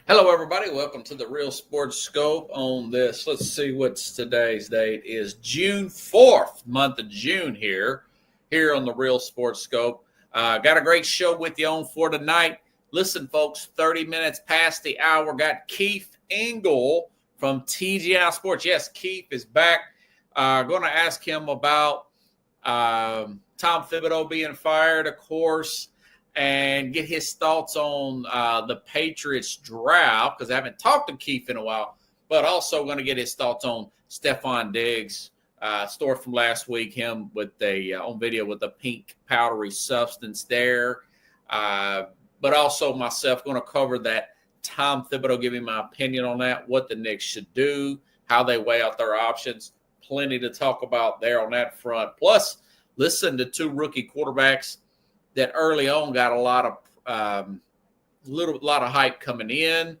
Hello, everybody. Welcome to the Real Sports Scope on this. Let's see what's today's date is June 4th, month of June here on the Real Sports Scope. Got a great show with you on for tonight. Listen, folks, 30 minutes past the hour. Got Keith Engel from TGI Sports. Yes, Keith is back. Going to ask him about Tom Thibodeau being fired, of course, and get his thoughts on the Patriots draft, because I haven't talked to Keith in a while, but also going to get his thoughts on Stefon Diggs, story from last week, him with on video with the pink powdery substance there. But also myself going to cover that Tom Thibodeau, giving my opinion on that, what the Knicks should do, how they weigh out their options. Plenty to talk about there on that front. Plus, listen to two rookie quarterbacks that early on got a lot of hype coming in.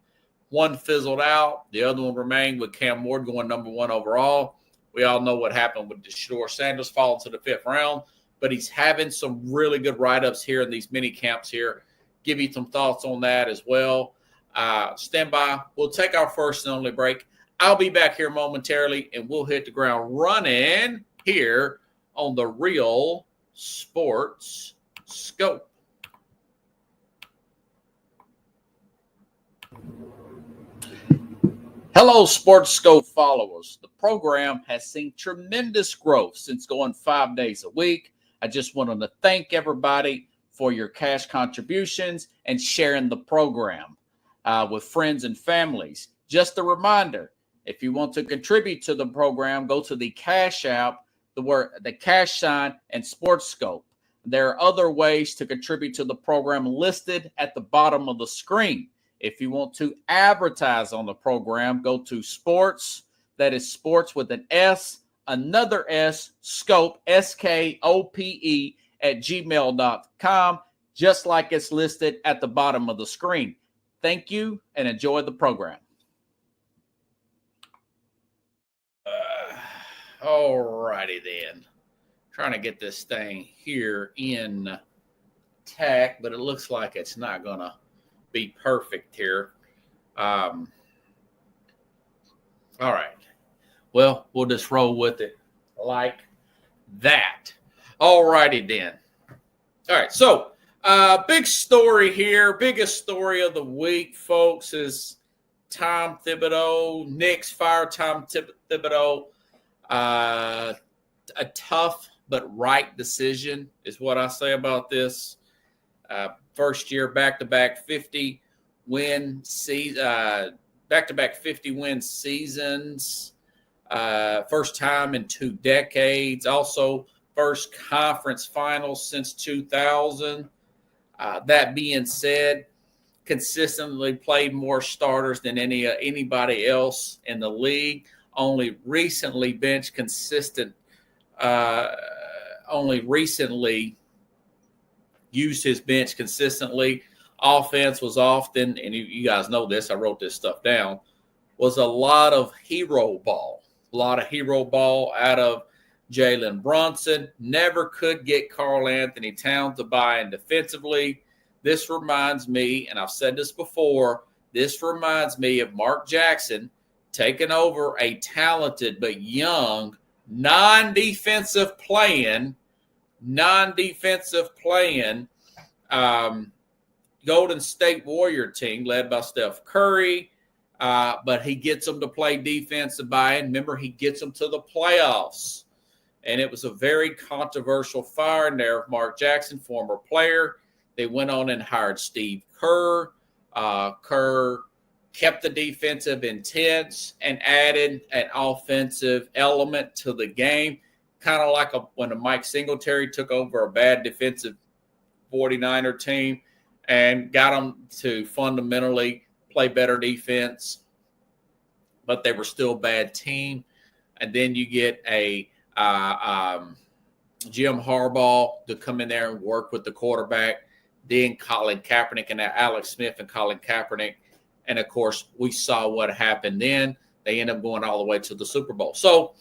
One fizzled out. The other one remained with Cam Ward going number one overall. We all know what happened with Shedeur Sanders falling to the fifth round, but he's having some really good write-ups here in these mini camps here. Give you some thoughts on that as well. Stand by. We'll take our first and only break. I'll be back here momentarily, and we'll hit the ground running here on the Real Sports Scope. Hello, Sports Scope followers. The program has seen tremendous growth since going 5 days a week. I just wanted to thank everybody for your cash contributions and sharing the program with friends and families. Just a reminder, if you want to contribute to the program, go to the Cash App, the cash sign, and Sports Scope. There are other ways to contribute to the program listed at the bottom of the screen. If you want to advertise on the program, go to sports, that is sports with an S, another S, scope, SKOPE, at gmail.com, just like it's listed at the bottom of the screen. Thank you and enjoy the program. All righty then. Trying to get this thing here in tack, but it looks like it's not going to be perfect here. All right. Well, we'll just roll with it like that. All righty then. All right. So, big story here. Biggest story of the week, folks, is Tom Thibodeau. Knicks fire Tom Thibodeau. A tough but right decision is what I say about this. First year back-to-back 50-win season, back-to-back 50-win seasons. First time in 2 decades. Also, first conference finals since 2000. That being said, consistently played more starters than anybody else in the league. Only recently used his bench consistently. Offense was often, and you guys know this, I wrote this stuff down, was a lot of hero ball. A lot of hero ball out of Jalen Brunson. Never could get Karl Anthony Towns to buy in defensively. This reminds me, and I've said this before, this reminds me of Mark Jackson taking over a talented but young, non-defensive playing Golden State Warrior team led by Steph Curry, but he gets them to play defensive buy-in. Remember, he gets them to the playoffs. And it was a very controversial firing there of Mark Jackson, former player. They went on and hired Steve Kerr. Kerr kept the defensive intense and added an offensive element to the game, kind of like when Mike Singletary took over a bad defensive 49er team and got them to fundamentally play better defense, but they were still a bad team. And then you get a Jim Harbaugh to come in there and work with the quarterback, then Colin Kaepernick and Alex Smith and Colin Kaepernick. And, of course, we saw what happened then. They end up going all the way to the Super Bowl. So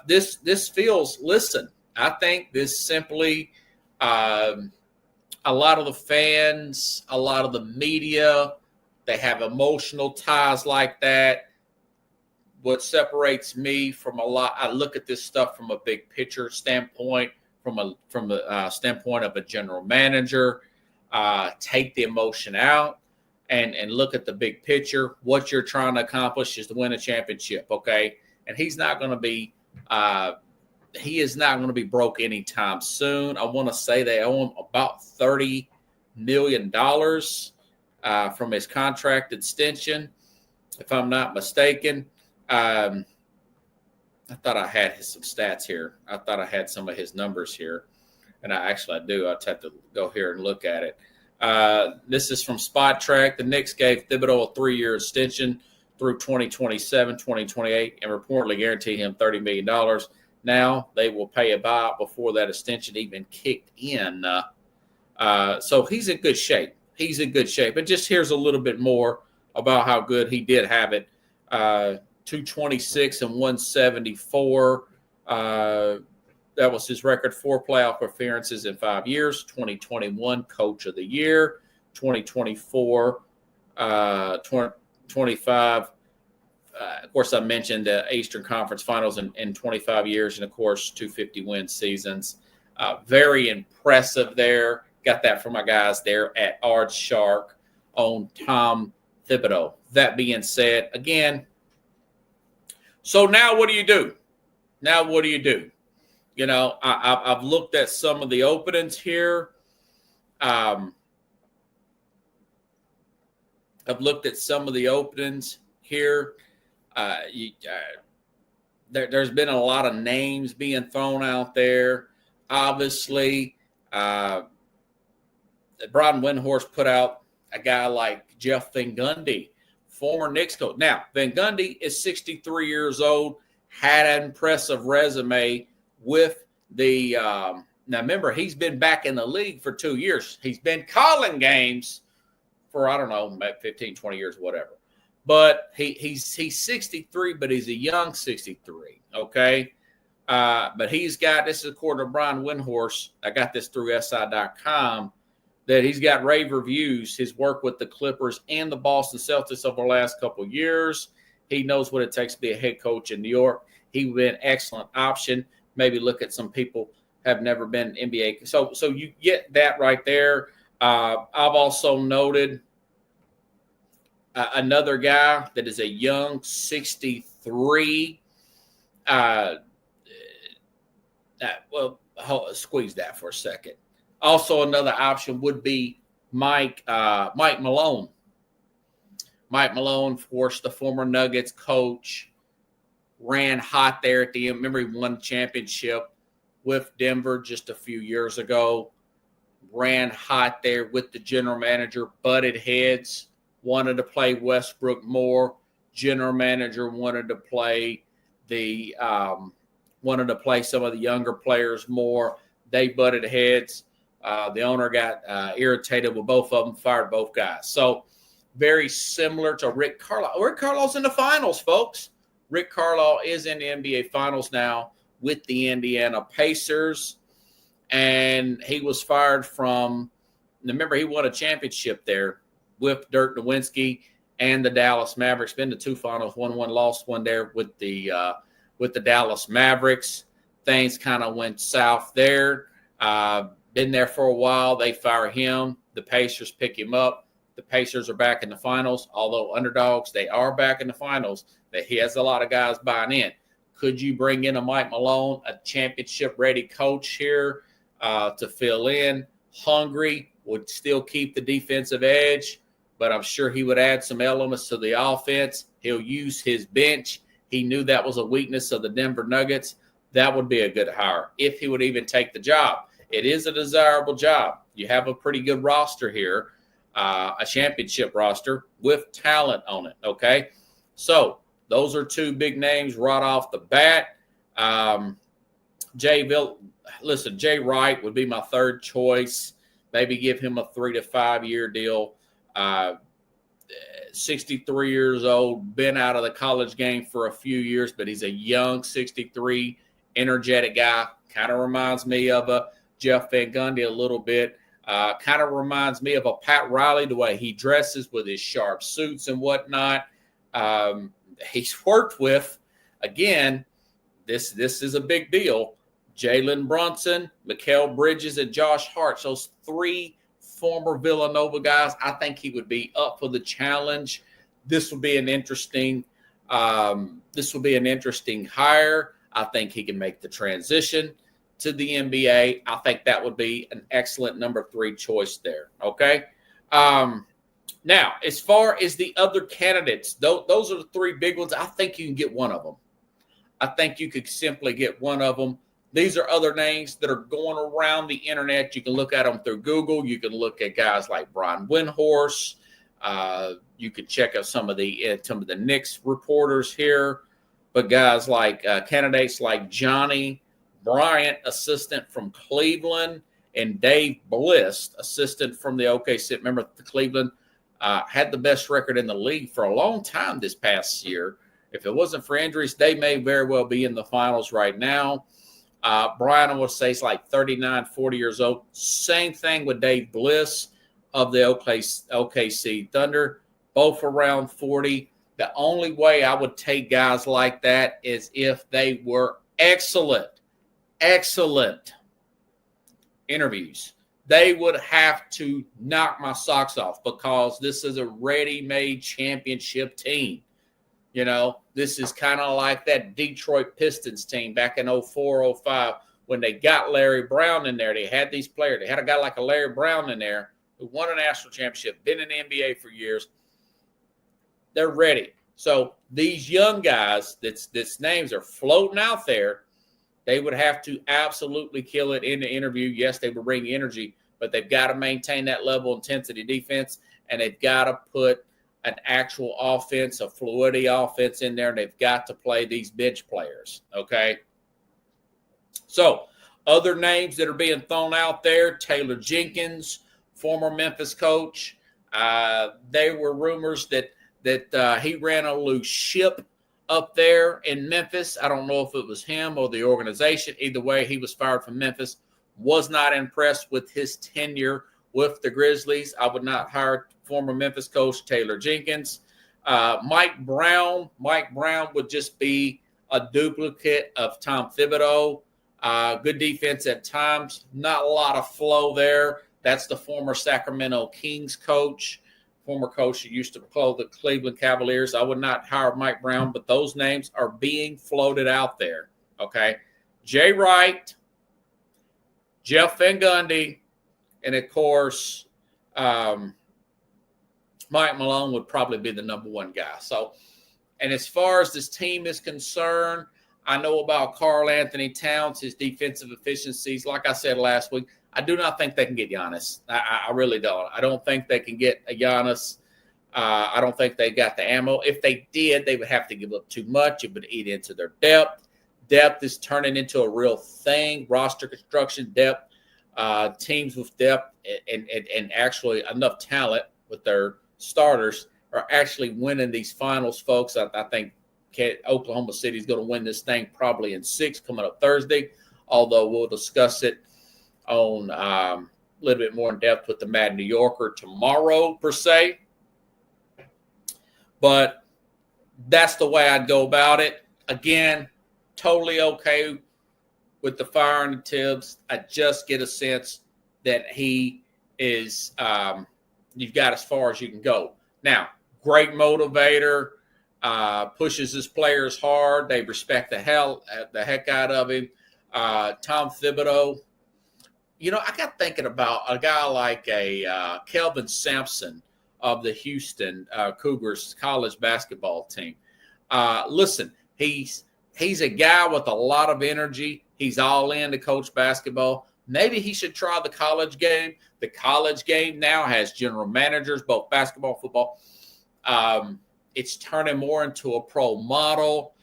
this feels, listen, I think this simply a lot of the fans, a lot of the media, They have emotional ties like that. What separates me from a lot, I look at this stuff from a big picture standpoint, from the standpoint of a general manager. Take the emotion out and look at the big picture. What you're trying to accomplish is to win a championship, okay? And he is not going to be broke anytime soon. I want to say they owe him about $30 million from his contract extension, if I'm not mistaken. I thought I had some stats here. I thought I had some of his numbers here, and I do. I'll have to go here and look at it. This is from Spot Track. The Knicks gave Thibodeau a 3-year extension through 2027, 2028, and reportedly guaranteed him $30 million. Now they will pay a buyout before that extension even kicked in. So he's in good shape. He's in good shape. And just here's a little bit more about how good he did have it. 226 and 174. That was his record. 4 playoff appearances in 5 years. 2021 Coach of the Year. 2024, 2025. Of course, I mentioned the Eastern Conference Finals in 25 years, and of course, 250-win seasons. Very impressive there. Got that from my guys there at Ard Shark on Tom Thibodeau. That being said, again, so now what do you do? You know, I've looked at some of the openings here. There's been a lot of names being thrown out there. Obviously, Brian Windhorst put out a guy like Jeff Van Gundy, former Knicks coach. Now, Van Gundy is 63 years old, had an impressive resume with the now remember, he's been back in the league for 2 years. He's been calling games for, I don't know, maybe 15, 20 years, whatever. But he's 63, but he's a young 63, okay? But he's got, this is according to Brian Windhorst, I got this through SI.com, that he's got rave reviews, his work with the Clippers and the Boston Celtics over the last couple of years. He knows what it takes to be a head coach in New York. He would be an excellent option. Maybe look at some people have never been NBA. So you get that right there. I've also noted another guy that is a young 63. Squeeze that for a second. Also, another option would be Mike Malone. Mike Malone, of course, the former Nuggets coach, ran hot there at the end. Remember, he won the championship with Denver just a few years ago. Ran hot there with the general manager, butted heads, wanted to play Westbrook more. General manager wanted to play some of the younger players more. They butted heads. The owner got irritated with both of them, fired both guys. So very similar to Rick Carlisle. Rick Carlisle's in the finals, folks. Rick Carlisle is in the NBA Finals now with the Indiana Pacers. And he was fired from, remember, he won a championship there with Dirk Nowitzki and the Dallas Mavericks. Been to 2 finals, won one, lost one there with the Dallas Mavericks. Things kind of went south there. Been there for a while. They fire him. The Pacers pick him up. The Pacers are back in the finals. Although underdogs, they are back in the finals. He has a lot of guys buying in. Could you bring in a Mike Malone, a championship-ready coach here to fill in? Hungry, would still keep the defensive edge, but I'm sure he would add some elements to the offense. He'll use his bench. He knew that was a weakness of the Denver Nuggets. That would be a good hire if he would even take the job. It is a desirable job. You have a pretty good roster here, a championship roster with talent on it, okay? So those are 2 big names right off the bat. Jay Wright would be my third choice. Maybe give him a 3 to 5 year deal. 63 years old, been out of the college game for a few years, but he's a young 63, energetic guy. Kind of reminds me of a Jeff Van Gundy a little bit. Kind of reminds me of a Pat Riley, the way he dresses with his sharp suits and whatnot. He's worked with, again, this is a big deal, Jalen Brunson, Mikal Bridges, and Josh Hart. Those three former Villanova guys. I think he would be up for the challenge. This will be an interesting hire. I think he can make the transition to the NBA. I think that would be an excellent number 3 choice there. Okay. Now, as far as the other candidates, those are the 3 big ones. I think you can get one of them. I think you could simply get one of them. These are other names that are going around the internet. You can look at them through Google. You can look at guys like Brian Windhorst. You could check out some of the Knicks reporters here. But guys like candidates like Johnny Bryant, assistant from Cleveland, and Dave Bliss, assistant from the OKC. Remember, the Cleveland had the best record in the league for a long time this past year. If it wasn't for injuries, they may very well be in the finals right now. Brian, I would say, is like 39, 40 years old. Same thing with Dave Bliss of the OKC Thunder, both around 40. The only way I would take guys like that is if they were excellent interviews. They would have to knock my socks off because this is a ready-made championship team. You know, this is kind of like that Detroit Pistons team back in 04, 05 when they got Larry Brown in there. They had these players. They had a guy like a Larry Brown in there who won a national championship, been in the NBA for years. They're ready. So these young guys that's names are floating out there, they would have to absolutely kill it in the interview. Yes, they would bring energy, but they've got to maintain that level of intensity defense, and they've got to put an actual offense, a fluidity offense in there, and they've got to play these bench players, okay? So other names that are being thrown out there, Taylor Jenkins, former Memphis coach. There were rumors that he ran a loose ship up there in Memphis. I don't know if it was him or the organization. Either way, he was fired from Memphis. Was not impressed with his tenure with the Grizzlies. I would not hire former Memphis coach Taylor Jenkins. Mike Brown would just be a duplicate of Tom Thibodeau. Good defense at times. Not a lot of flow there. That's the former Sacramento Kings coach, former coach who used to play the Cleveland Cavaliers. I would not hire Mike Brown, but those names are being floated out there. Okay. Jay Wright, Jeff Van Gundy, and of course, Mike Malone would probably be the number 1 guy. So, and as far as this team is concerned, I know about Karl Anthony Towns, his defensive efficiencies. Like I said last week, I do not think they can get Giannis. I really don't. I don't think they can get a Giannis. I don't think they got the ammo. If they did, they would have to give up too much. It would eat into their depth. Depth is turning into a real thing. Roster construction depth, teams with depth and actually enough talent with their starters are actually winning these finals, folks. I think Oklahoma City is going to win this thing probably in 6 coming up Thursday, although we'll discuss it on a little bit more in depth with the Mad New Yorker tomorrow, per se. But that's the way I'd go about it. Again, totally okay with the firing of Tibbs. I just get a sense that he is you've got as far as you can go. Now, great motivator, pushes his players hard. They respect the heck out of him. Tom Thibodeau. You know, I got thinking about a guy like a Kelvin Sampson of the Houston Cougars college basketball team. Listen, he's a guy with a lot of energy. He's all in to coach basketball. Maybe he should try the college game. The college game now has general managers, both basketball, football. It's turning more into a pro model.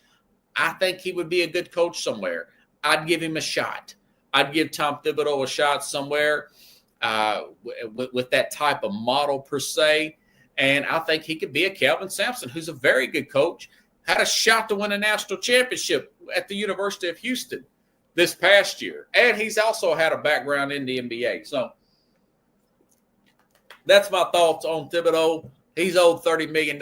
I think he would be a good coach somewhere. I'd give him a shot. I'd give Tom Thibodeau a shot somewhere with that type of model per se. And I think he could be a Kelvin Sampson, who's a very good coach, had a shot to win a national championship at the University of Houston this past year. And he's also had a background in the NBA. So That's my thoughts on Thibodeau. He's owed $30 million.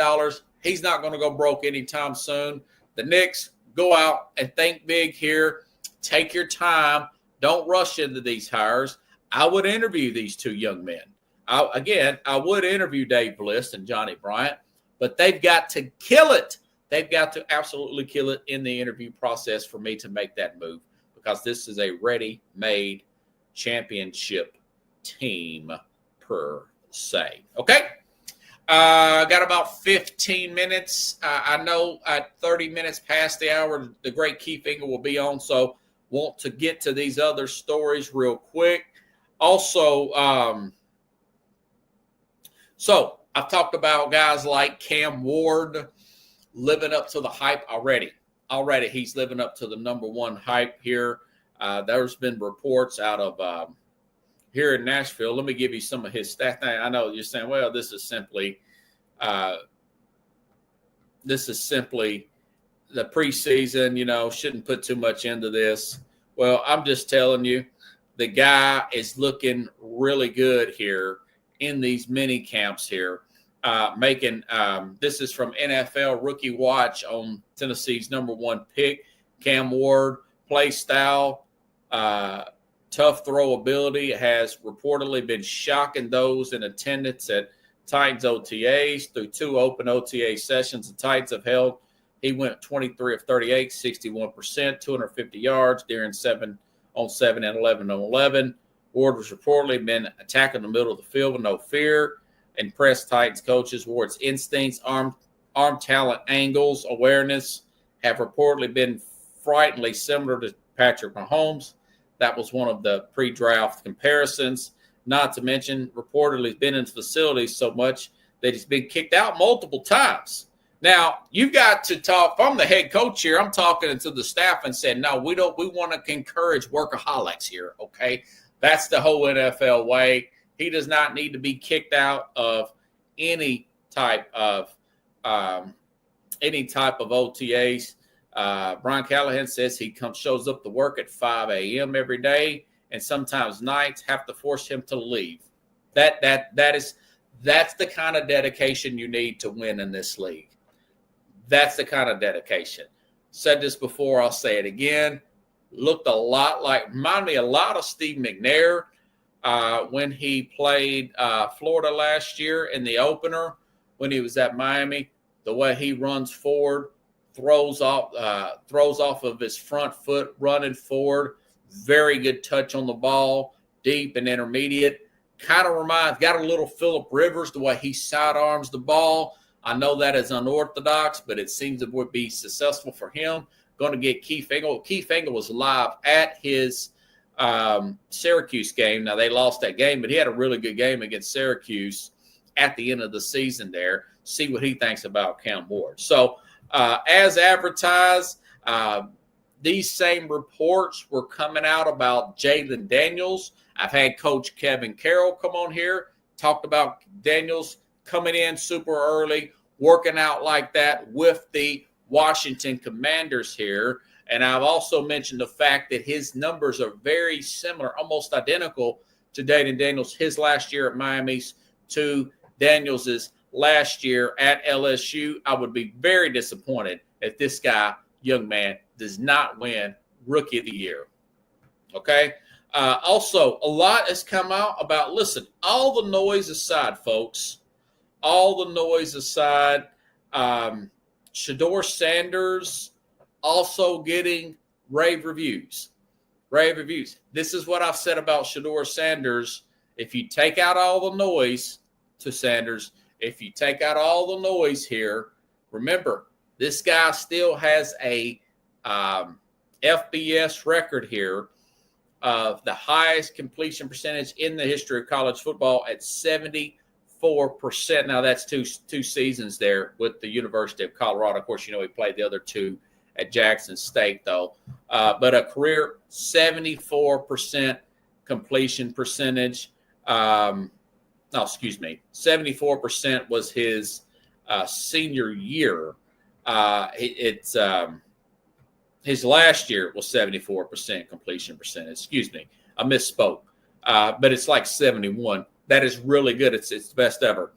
He's not going to go broke anytime soon. The Knicks, go out and think big here. Take your time. Don't rush into these hires. I would interview these two young men. I would interview Dave Bliss and Johnny Bryant, but they've got to kill it. They've got to absolutely kill it in the interview process for me to make that move, because this is a ready-made championship team per se. Okay? Got about 15 minutes. I know at 30 minutes past the hour, the great Keith Ingle will be on, so want to get to these other stories real quick. Also, so I've talked about guys like Cam Ward living up to the hype already. Already he's living up to the number one hype here. There's been reports out of here in Nashville. Let me give you some of his stats. I know you're saying, well, this is simply the preseason, shouldn't put too much into this. Well, I'm just telling you, the guy is looking really good here in these mini camps here. This is from NFL Rookie Watch on Tennessee's number one pick, Cam Ward. Play style, tough throw ability has reportedly been shocking those in attendance at Titans OTAs. Through 2 open OTA sessions the Titans have held, he went 23 of 38, 61%, 250 yards during 7 on 7 and 11 on 11. Ward was reportedly been attacking the middle of the field with no fear. Impressed Titans coaches. Ward's instincts, arm talent, angles, awareness have reportedly been frighteningly similar to Patrick Mahomes. That was one of the pre-draft comparisons. Not to mention, reportedly has been in facilities so much that he's been kicked out multiple times. Now, you've got to talk. If I'm the head coach here, I'm talking to the staff and saying, no, we want to encourage workaholics here, okay? That's the whole NFL way. He does not need to be kicked out of any type of OTAs. Brian Callahan says he shows up to work at 5 a.m. every day, and sometimes nights have to force him to leave. That's the kind of dedication you need to win in this league. That's the kind of dedication. Said this before, I'll say it again. Remind me a lot of Steve McNair when he played Florida last year in the opener when he was at Miami. The way he runs forward, throws off of his front foot, running forward. Very good touch on the ball, deep and intermediate. Kind of got a little Phillip Rivers, the way he sidearms the ball. I know that is unorthodox, but it seems it would be successful for him. Going to get Keith Ingle. Keith Ingle was live at his Syracuse game. Now, they lost that game, but he had a really good game against Syracuse at the end of the season there. See what he thinks about Cam Ward. So, as advertised, these same reports were coming out about Jayden Daniels. I've had Coach Kevin Carroll come on here, talked about Daniels coming in super early, working out like that with the Washington Commanders here. And I've also mentioned the fact that his numbers are very similar, almost identical to Jayden Daniels, his last year at Miami's, to Daniels's last year at LSU. I would be very disappointed if this young man, does not win Rookie of the Year. Okay? Also, a lot has come out about, listen, all the noise aside, folks, all the noise aside, Shedeur Sanders also getting rave reviews. Rave reviews. This is what I've said about Shedeur Sanders. If you take out all the noise to Sanders, if you take out all the noise here, remember, this guy still has a FBS record here of the highest completion percentage in the history of college football at 74%. Now, that's two seasons there with the University of Colorado. Of course, he played the other two at Jackson State, though. But a career 74% completion percentage. 74% was his senior year. His last year was 74% completion percentage. Excuse me, I misspoke. But it's like 71 that is really good. It's the best ever.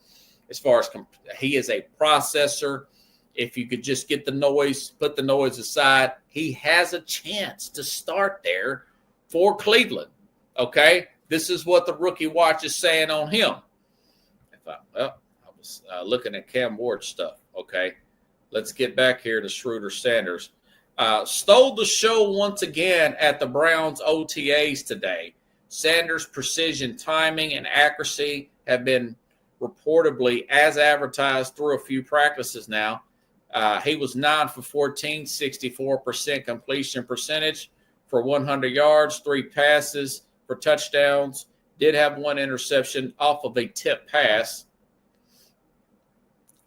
As far as he is a processor. If you could just get the noise, put the noise aside, he has a chance to start there for Cleveland. Okay, this is what the Rookie Watch is saying on him. I was looking at Cam Ward stuff. Okay, let's get back here to Schroeder Sanders. Stole the show once again at the Browns OTAs today. Sanders' precision, timing, and accuracy have been reportedly as advertised through a few practices now. He was 9 for 14, 64% completion percentage for 100 yards, 3 passes for touchdowns. Did have 1 interception off of a tip pass.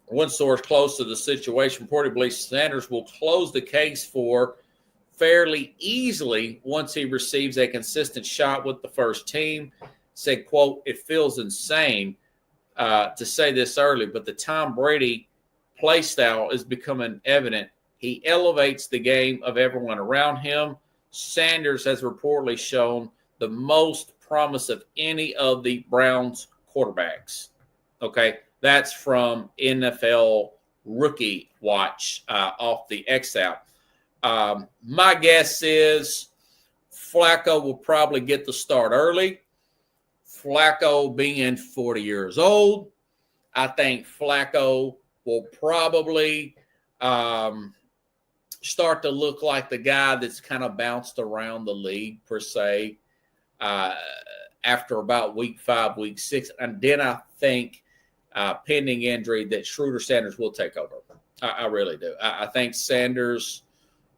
One source close to the situation reportedly Sanders will close the case for fairly easily once he receives a consistent shot with the first team. Said, quote, "It feels insane to say this early, but the Tom Brady play style is becoming evident. He elevates the game of everyone around him. Sanders has reportedly shown the most promise of any of the Browns quarterbacks." Okay, that's from NFL Rookie Watch off the X app. My guess is Flacco will probably get the start early. Flacco being 40 years old, I think Flacco will probably start to look like the guy that's kind of bounced around the league, per se, after about week 5, week 6. And then I think, pending injury, that Schroeder Sanders will take over. I really do. I think Sanders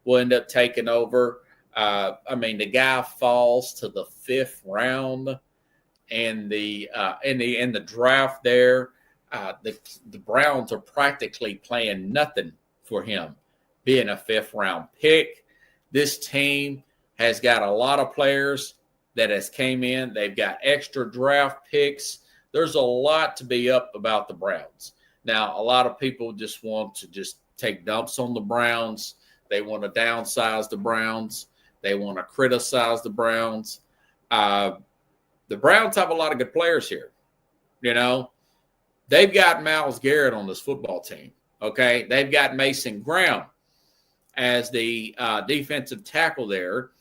will end up taking over. The guy falls to the 5th round in the draft there. The Browns are practically playing nothing for him, being a 5th round pick. This team has got a lot of players that has came in. They've got extra draft picks. There's a lot to be up about the Browns. Now, a lot of people just want to just take dumps on the Browns. They want to downsize the Browns. They want to criticize the Browns. The Browns have a lot of good players here. You know, they've got Myles Garrett on this football team. Okay, they've got Mason Graham as the defensive tackle there,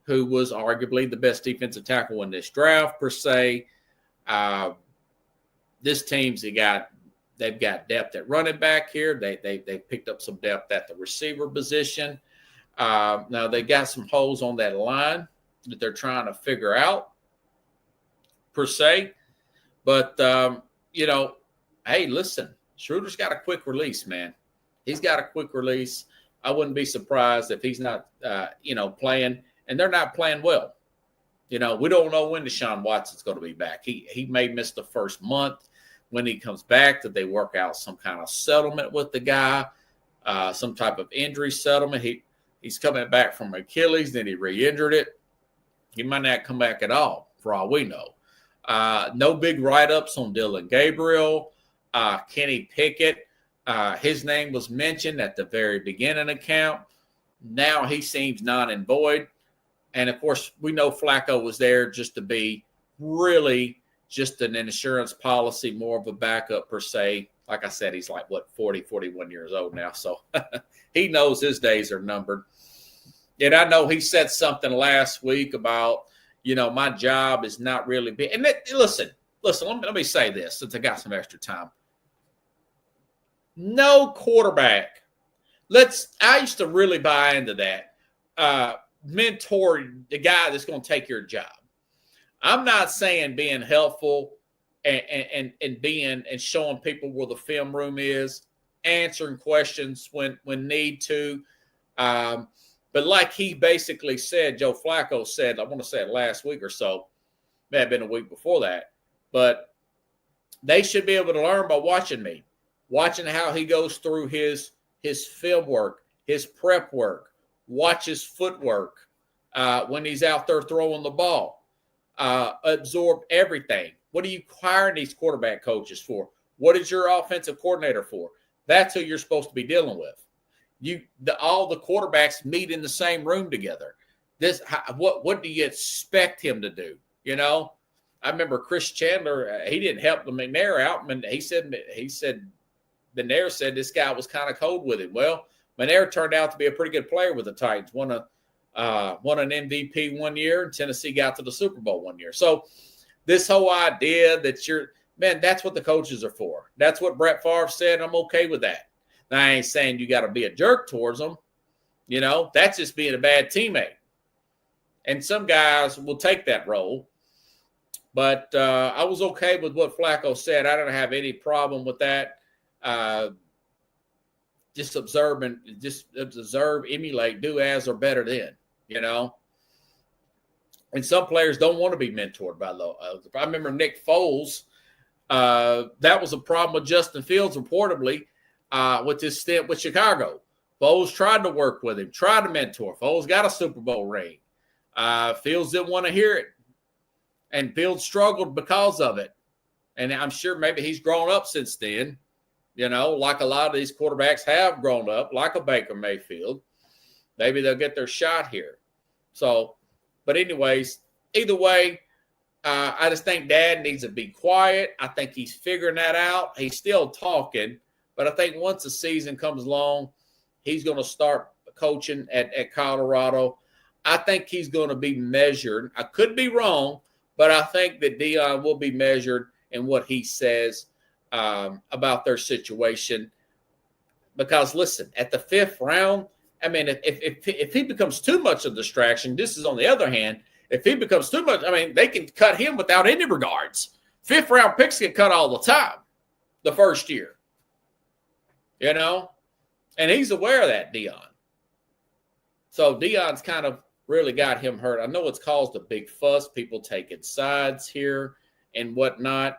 who was arguably the best defensive tackle in this draft, per se. This team's they've got depth at running back here. They picked up some depth at the receiver position. Now they got some holes on that line that they're trying to figure out, per se. But hey, listen, Schroeder's got a quick release, man. He's got a quick release. I wouldn't be surprised if he's not, playing, and they're not playing well. We don't know when Deshaun Watson's going to be back. He may miss the first month. When he comes back, that they work out some kind of settlement with the guy, some type of injury settlement. He's coming back from Achilles, then he re-injured it. He might not come back at all, for all we know. No big write-ups on Dylan Gabriel. Kenny Pickett, his name was mentioned at the very beginning of camp. Now he seems non and void. And, of course, we know Flacco was there just to be really just an insurance policy, more of a backup, per se. Like I said, he's like, 40, 41 years old now. So he knows his days are numbered. And I know he said something last week about, my job is not really big. And listen, let me say this since I got some extra time. No quarterback. I used to really buy into that. Mentor the guy that's going to take your job. I'm not saying being helpful and being and showing people where the film room is, answering questions when need to. But like he basically said, Joe Flacco said, I want to say it last week or so, may have been a week before that, but they should be able to learn by watching me, watching how he goes through his film work, his prep work, watch his footwork when he's out there throwing the ball, absorb everything. What are you hiring these quarterback coaches for? What is your offensive coordinator for? That's who you're supposed to be dealing with. All the quarterbacks meet in the same room together. What do you expect him to do? I remember Chris Chandler, he didn't help the McNair out. And he said McNair said this guy was kind of cold with him. Well, McNair turned out to be a pretty good player with the Titans. Won an MVP one year, and Tennessee got to the Super Bowl one year. So this whole idea that that's what the coaches are for. That's what Brett Favre said. I'm okay with that. Now, I ain't saying you got to be a jerk towards them. That's just being a bad teammate. And some guys will take that role. But I was okay with what Flacco said. I don't have any problem with that. Just observe, emulate, do as or better than, And some players don't want to be mentored by others. I remember Nick Foles. That was a problem with Justin Fields, reportedly, with his stint with Chicago. Foles tried to work with him, tried to mentor. Foles got a Super Bowl ring. Fields didn't want to hear it. And Fields struggled because of it. And I'm sure maybe he's grown up since then, like a lot of these quarterbacks have grown up, like a Baker Mayfield. Maybe they'll get their shot here. So, but anyways, either way, I just think Dad needs to be quiet. I think he's figuring that out. He's still talking. But I think once the season comes along, he's going to start coaching at Colorado. I think he's going to be measured. I could be wrong. But I think that Deion will be measured in what he says about their situation. Because, listen, at the 5th round, I mean, if he becomes too much of a distraction, this is on the other hand, if he becomes too much, I mean, they can cut him without any regards. 5th round picks get cut all the time the first year. And he's aware of that, Deion. So Deion's kind of really got him hurt. I know it's caused a big fuss, people taking sides here and whatnot.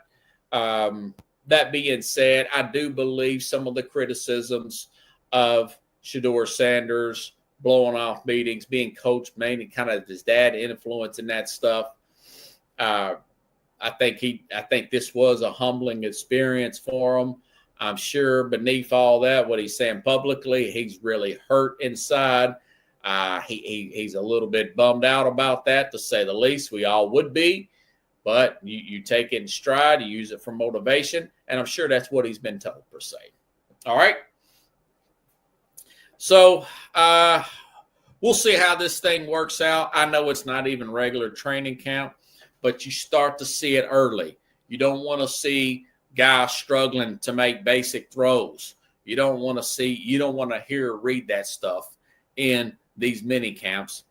That being said, I do believe some of the criticisms of Shedeur Sanders blowing off meetings, being coached mainly kind of his dad influencing that stuff. I think this was a humbling experience for him. I'm sure beneath all that, what he's saying publicly, he's really hurt inside. He's a little bit bummed out about that, to say the least. We all would be, but you take it in stride, you use it for motivation, and I'm sure that's what he's been told, per se. All right? So we'll see how this thing works out. I know it's not even regular training camp, but you start to see it early. You don't want to see guys struggling to make basic throws. You don't want to hear or read that stuff in these mini camps.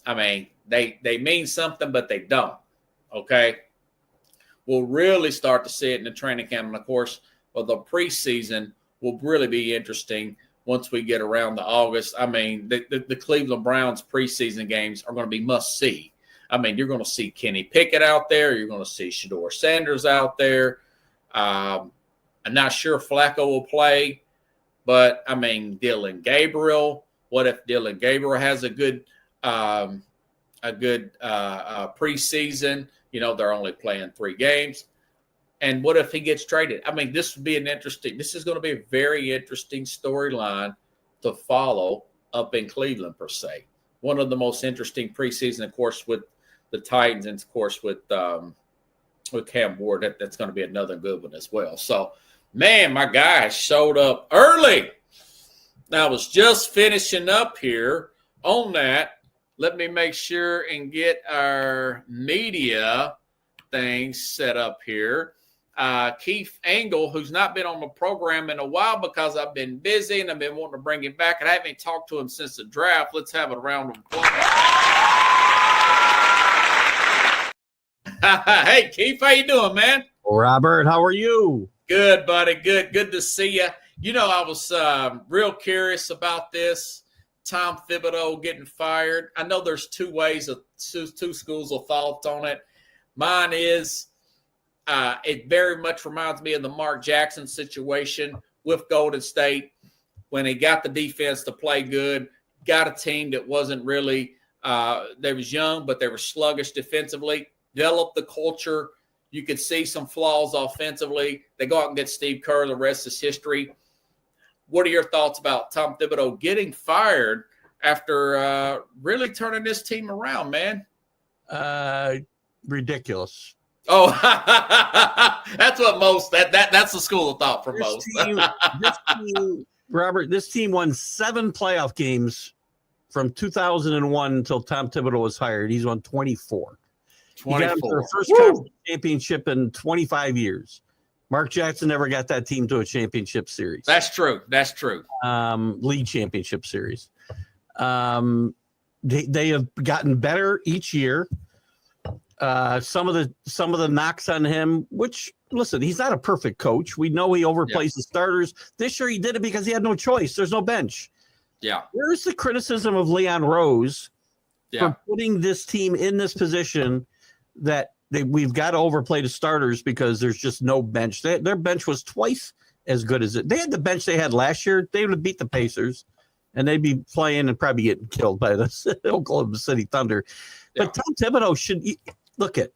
I mean, they mean something, but they don't. Okay. We'll really start to see it in the training camp. And of course, the preseason will really be interesting once we get around to August. I mean, the Cleveland Browns preseason games are going to be must see. I mean, you're going to see Kenny Pickett out there. You're going to see Shedeur Sanders out there. I'm not sure Flacco will play, but I mean, Dillon Gabriel. What if Dillon Gabriel has a good preseason? They're only playing 3 games. And what if he gets traded? I mean, this is going to be a very interesting storyline to follow up in Cleveland, per se. One of the most interesting preseason, of course, with the Titans, and of course with Cam Ward. That's going to be another good one as well. So, man, my guy showed up early. Now, I was just finishing up here on that. Let me make sure and get our media things set up here. Keith Angle, who's not been on the program in a while because I've been busy and I've been wanting to bring him back, and I haven't talked to him since the draft. Let's have a round of applause. Hey, Keith, how you doing, man? Robert, how are you? Good, buddy. Good to see you. I was real curious about this. Tom Thibodeau getting fired. I know there's two schools of thought on it. Mine is it very much reminds me of the Mark Jackson situation with Golden State when he got the defense to play good, got a team that wasn't really they was young, but they were sluggish defensively, developed the culture. You could see some flaws offensively. They go out and get Steve Kerr. The rest is history. What are your thoughts about Tom Thibodeau getting fired after really turning this team around, man? Ridiculous. Oh, that's what that's the school of thought for most. Robert, this team won 7 playoff games from 2001 until Tom Thibodeau was hired. He's won 24. 24. He got their first conference championship in 25 years. Mark Jackson never got that team to a championship series. That's true. League championship series. They have gotten better each year. Some of the knocks on him, which listen, he's not a perfect coach. We know he overplays the starters. This year he did it because he had no choice. There's no bench. Yeah. Where's the criticism of Leon Rose for putting this team in this position that we've got to overplay the starters because there's just no bench. Their bench was twice as good as it. They had the bench they had last year. They would have beat the Pacers, and they'd be playing and probably getting killed by the Oklahoma City Thunder. Yeah. But Tom Thibodeau should look at.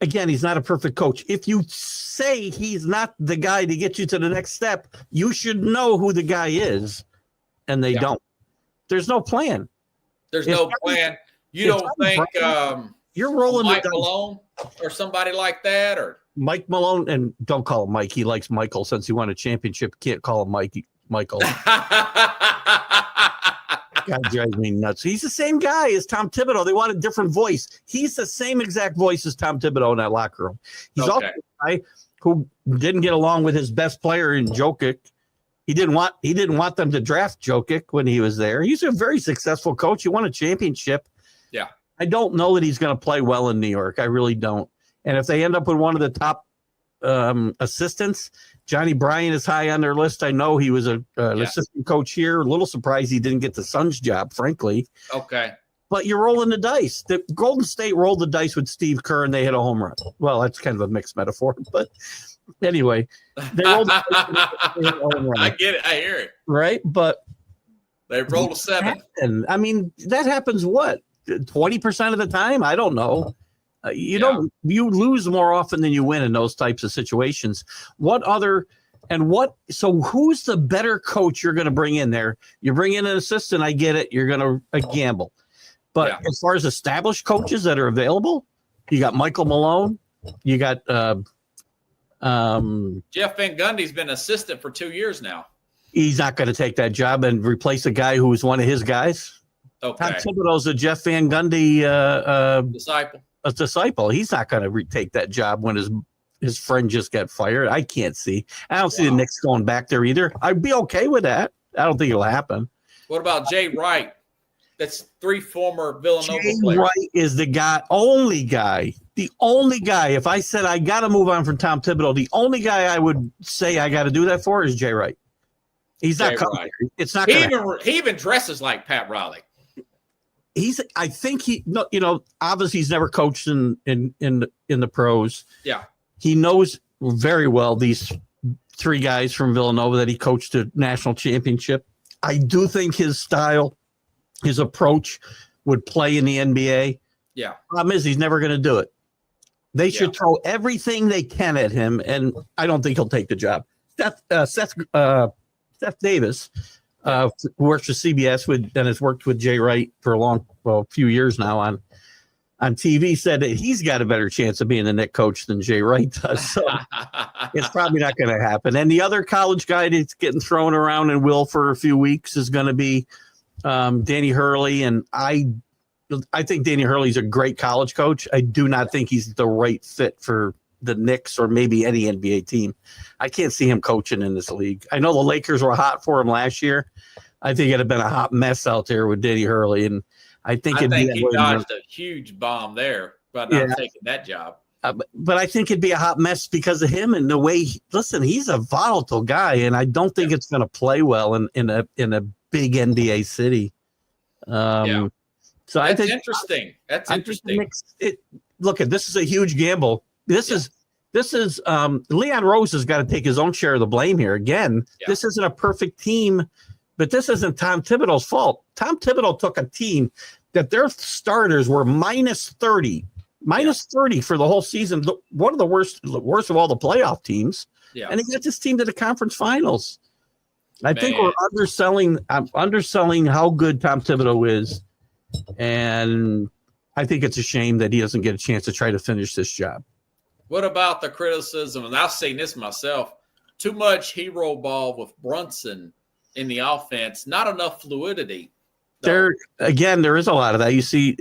Again, he's not a perfect coach. If you say he's not the guy to get you to the next step, you should know who the guy is, and they don't. There's no plan. There's no plan. You don't think you're rolling Mike Malone or somebody like that, or Mike Malone? And don't call him Mike. He likes Michael since he won a championship. Can't call him Michael. God drives me nuts. He's the same guy as Tom Thibodeau. They want a different voice. He's the same exact voice as Tom Thibodeau in that locker room. He's also a guy who didn't get along with his best player in Jokic. He didn't want them to draft Jokic when he was there. He's a very successful coach. He won a championship. Yeah. I don't know that he's going to play well in New York. I really don't. And if they end up with one of the top assistants, Johnny Bryan is high on their list. I know he was an assistant coach here. A little surprised he didn't get the Suns job, frankly. Okay. But you're rolling the dice. The Golden State rolled the dice with Steve Kerr, and they hit a home run. Well, that's kind of a mixed metaphor, but anyway, they rolled the dice and they hit a home run. I get it. I hear it. Right, but they rolled a 7. And I mean, that happens 20% of the time? I don't know. You lose more often than you win in those types of situations. So who's the better coach you're going to bring in there? You bring in an assistant, I get it. You're going to gamble. But as far as established coaches that are available, you got Michael Malone. You got Jeff Van Gundy's been assistant for 2 years now. He's not going to take that job and replace a guy who was one of his guys. Okay. Tom Thibodeau's a Jeff Van Gundy disciple. A disciple. He's not going to retake that job when his friend just got fired. I can't see. I don't see the Knicks going back there either. I'd be okay with that. I don't think it'll happen. What about Jay Wright? That's 3 former Villanova players. Jay Wright is the only guy. If I said I got to move on from Tom Thibodeau, the only guy I would say I got to do that for is Jay Wright. He's not coming. It's not. He even dresses like Pat Riley. I think obviously he's never coached in the pros. Yeah. He knows very well these 3 guys from Villanova that he coached a national championship. I do think his style, his approach would play in the NBA. Yeah. Problem is he's never going to do it. They should throw everything they can at him, and I don't think he'll take the job. Seth Davis, who works for CBS and has worked with Jay Wright for a few years now on TV, said that he's got a better chance of being the Knicks coach than Jay Wright does. So it's probably not going to happen. And the other college guy that's getting thrown around and will for a few weeks is going to be Danny Hurley. And I think Danny Hurley's a great college coach. I do not think he's the right fit for the Knicks or maybe any NBA team. I can't see him coaching in this league. I know the Lakers were hot for him last year. I think it'd have been a hot mess out there with Danny Hurley, and I think he dodged a huge bomb there by not taking that job. But I think it'd be a hot mess because of him and the way. He's a volatile guy, and I don't think it's going to play well in a big NBA city. So I think interesting. That's interesting. Look, this is a huge gamble. This is Leon Rose has got to take his own share of the blame here. Again, this isn't a perfect team, but this isn't Tom Thibodeau's fault. Tom Thibodeau took a team that their starters were minus 30 for the whole season. One of the worst of all the playoff teams. Yeah. And he got this team to the conference finals. I think we're underselling how good Tom Thibodeau is. And I think it's a shame that he doesn't get a chance to try to finish this job. What about the criticism? And I've seen this myself. Too much hero ball with Brunson in the offense. Not enough fluidity. There is a lot of that. You see,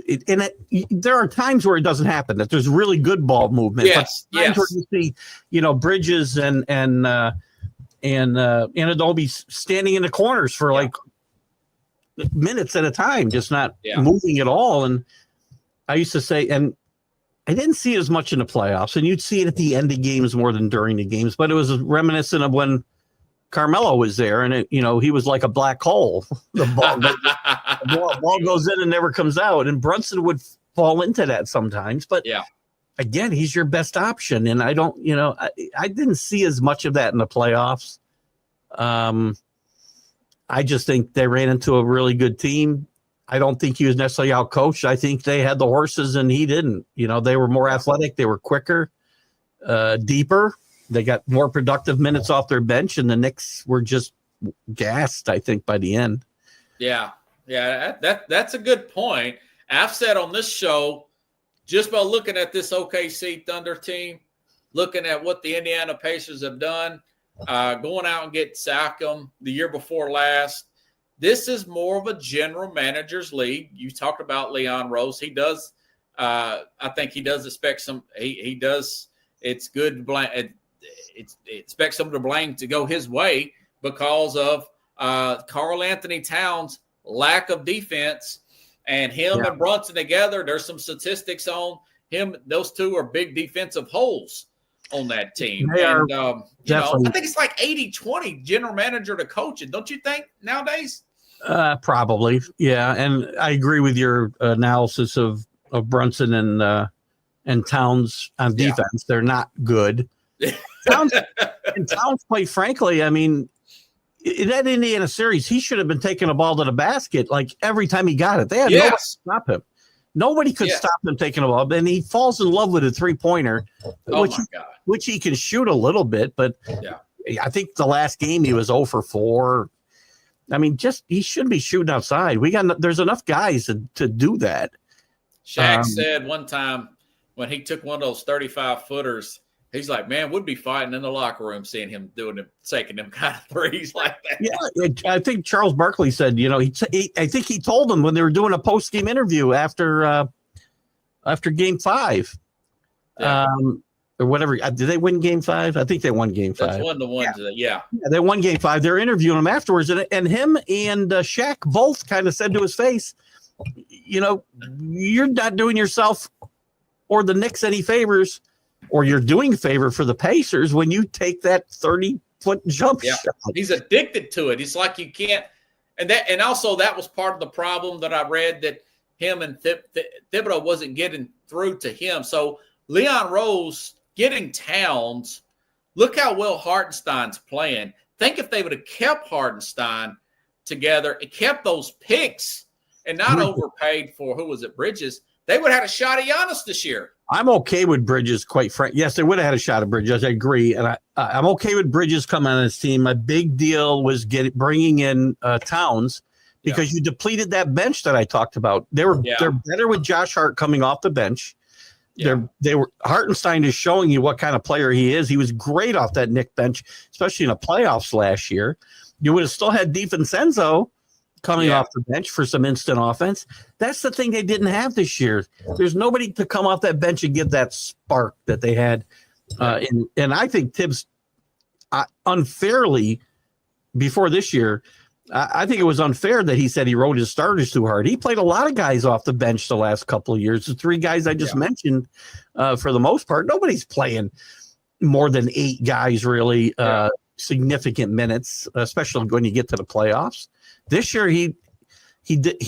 there are times where it doesn't happen. That there's really good ball movement. Yes, but times where you see, Bridges and Adobe standing in the corners for like minutes at a time, just not moving at all. And I used to say, and I didn't see it as much in the playoffs, and you'd see it at the end of games more than during the games. But it was reminiscent of when Carmelo was there, and he was like a black hole. The ball goes in and never comes out, and Brunson would fall into that sometimes. But again, he's your best option, and I don't, I didn't see as much of that in the playoffs. I just think they ran into a really good team. I don't think he was necessarily outcoached. I think they had the horses and he didn't. They were more athletic, they were quicker, deeper. They got more productive minutes off their bench, and the Knicks were just gassed, I think, by the end. Yeah, that's a good point. I've said on this show, just by looking at this OKC Thunder team, looking at what the Indiana Pacers have done, going out and get Siakam the year before last, this is more of a general manager's league. You talked about Leon Rose. He does. I think he does expect some. He does. It's good to blame. It expects some of the blame to go his way because of Karl Anthony Towns' lack of defense, and him and Brunson together. There's some statistics on him. Those two are big defensive holes on that team. I think it's like 80-20 general manager to coaching. Don't you think nowadays? Probably. Yeah. And I agree with your analysis of Brunson and Towns on defense. They're not good. Towns, quite frankly, I mean, in that Indiana series, he should have been taking the ball to the basket like every time he got it. They had nobody to stop him. Nobody could stop him taking the ball. And he falls in love with a three-pointer, which he can shoot a little bit. But I think the last game he was 0 for 4. I mean, he shouldn't be shooting outside. There's enough guys to do that. Shaq said one time when he took one of those 35-footers, he's like, man, we'd be fighting in the locker room seeing him taking them kind of threes like that. Yeah, I think Charles Barkley said, I think he told them when they were doing a post-game interview after Game 5, or whatever. Did they win Game 5? I think they won Game 5. That's one of the ones they won Game 5. They're interviewing him afterwards, and him and Shaq both kind of said to his face, you're not doing yourself or the Knicks any favors, or you're doing a favor for the Pacers when you take that 30-foot jump shot. He's addicted to it. It's like you can't. And also that was part of the problem that I read, that him and Thibodeau wasn't getting through to him. So Leon Rose getting Towns, look how well Hartenstein's playing. Think if they would have kept Hartenstein together and kept those picks and not overpaid for, Bridges, they would have had a shot at Giannis this year. I'm okay with Bridges, quite frankly. Yes, they would have had a shot at Bridges. I agree. And I'm okay with Bridges coming on this team. My big deal was bringing in Towns because you depleted that bench that I talked about. They're better with Josh Hart coming off the bench. Hartenstein is showing you what kind of player he is. He was great off that Knick bench, especially in the playoffs last year. You would have still had DiVincenzo coming off the bench for some instant offense. That's the thing they didn't have this year. There's nobody to come off that bench and give that spark that they had. And I think Tibbs unfairly, before this year, I think it was unfair that he said he rode his starters too hard. He played a lot of guys off the bench the last couple of years. The 3 guys I just mentioned, for the most part, nobody's playing more than 8 guys really significant minutes, especially when you get to the playoffs. This year, he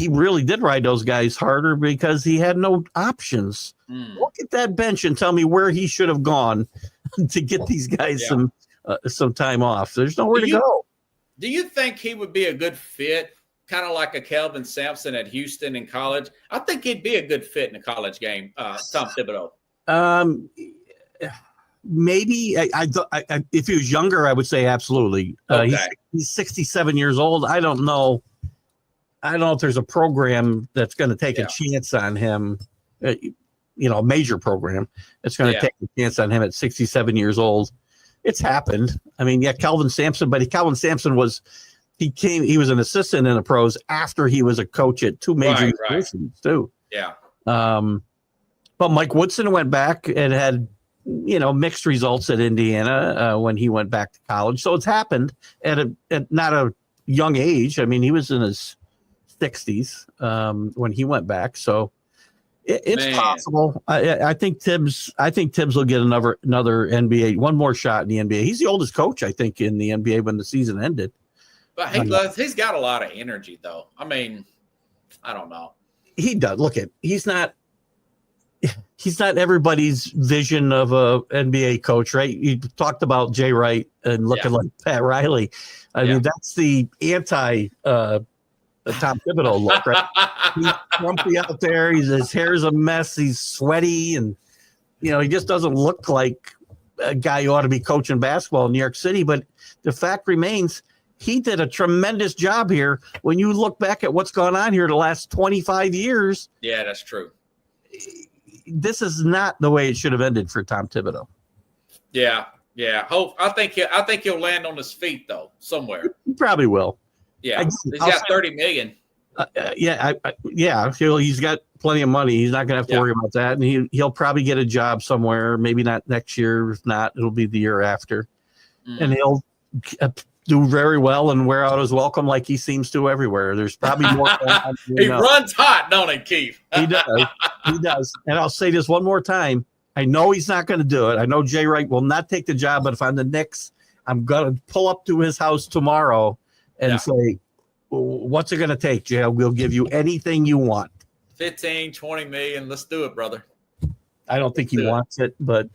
really did ride those guys harder because he had no options. Look at that bench and tell me where he should have gone to get these guys some time off. There's nowhere to go. Do you think he would be a good fit, kind of like a Kelvin Sampson at Houston in college? I think he'd be a good fit in a college game, Tom Thibodeau. Maybe. If he was younger, I would say absolutely. He's 67 years old. I don't know if there's a program that's going to take a chance on him. a major program. It's going to take a chance on him at 67 years old. It's happened. I mean, Kelvin Sampson, but Kelvin Sampson he was an assistant in the pros after he was a coach at two major universities too. Yeah. But Mike Woodson went back and had, mixed results at Indiana when he went back to college. So it's happened at not a young age. I mean, he was in his 60s when he went back. So it's possible. I think Tibbs will get another NBA, one more shot in the NBA. He's the oldest coach, I think, in the NBA when the season ended. But he's got a lot of energy, though. I mean, I don't know. He does. He's not everybody's vision of a NBA coach, right? You talked about Jay Wright and looking like Pat Riley. I mean, that's the anti Tom Thibodeau look, right? He's grumpy out there. His hair's a mess. He's sweaty, and he just doesn't look like a guy who ought to be coaching basketball in New York City. But the fact remains, he did a tremendous job here. When you look back at what's gone on here the last 25 years, yeah, that's true. This is not the way it should have ended for Tom Thibodeau. Yeah. I think he'll land on his feet though somewhere. He probably will. Yeah, he's got $30 million. He's got plenty of money. He's not going to have to worry about that, and he'll probably get a job somewhere. Maybe not next year. If not, it'll be the year after, and he'll do very well and wear out his welcome like he seems to everywhere. There's probably more. He runs hot, don't he, Keith? He does. He does. And I'll say this one more time. I know he's not going to do it. I know Jay Wright will not take the job, but if I'm the Knicks, I'm going to pull up to his house tomorrow and say, what's it going to take, Jay? We'll give you anything you want. 15, 20 million. Let's do it, brother. I don't think he wants it, but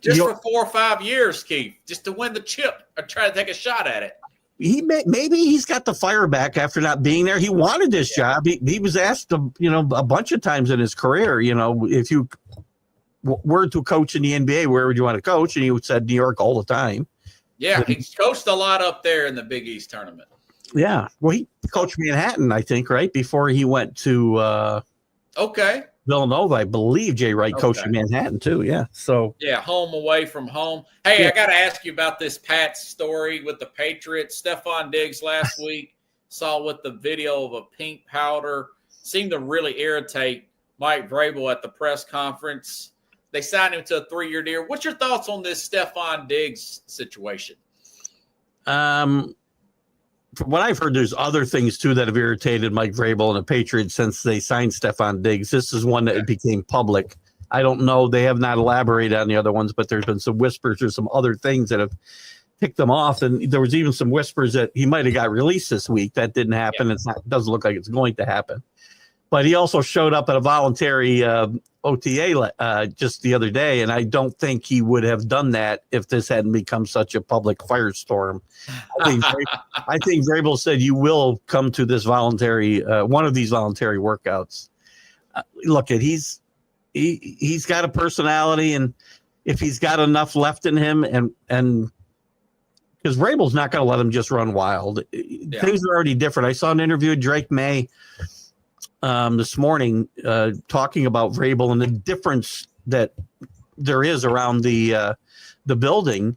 just for 4 or 5 years, Keith, just to win the chip or try to take a shot at it. Maybe he's got the fire back after not being there. He wanted this job. He was asked, a bunch of times in his career, if you were to coach in the NBA, where would you want to coach? And he said New York all the time. Yeah, he's coached a lot up there in the Big East tournament. Yeah. Well, he coached Manhattan, I think, right? Before he went to Villanova, I believe Jay Wright coached in Manhattan too. Yeah. So home away from home. Hey, I got to ask you about this Pats story with the Patriots. Stephon Diggs last week saw with the video of a pink powder seemed to really irritate Mike Vrabel at the press conference. They signed him to a 3-year deal. What's your thoughts on this Stephon Diggs situation? From what I've heard, there's other things too that have irritated Mike Vrabel and the Patriots since they signed Stephon Diggs. This is one that became public. I don't know. They have not elaborated on the other ones, but there's been some whispers or some other things that have picked them off. And there was even some whispers that he might have got released this week. That didn't happen. It doesn't look like it's going to happen. But he also showed up at a voluntary OTA just the other day, and I don't think he would have done that if this hadn't become such a public firestorm. I think Vrabel said you will come to this voluntary one of these voluntary workouts. He's got a personality, and if he's got enough left in him, and because Vrabel's not going to let him just run wild. Things are already different. I saw an interview with Drake May this morning talking about Vrabel and the difference that there is around the building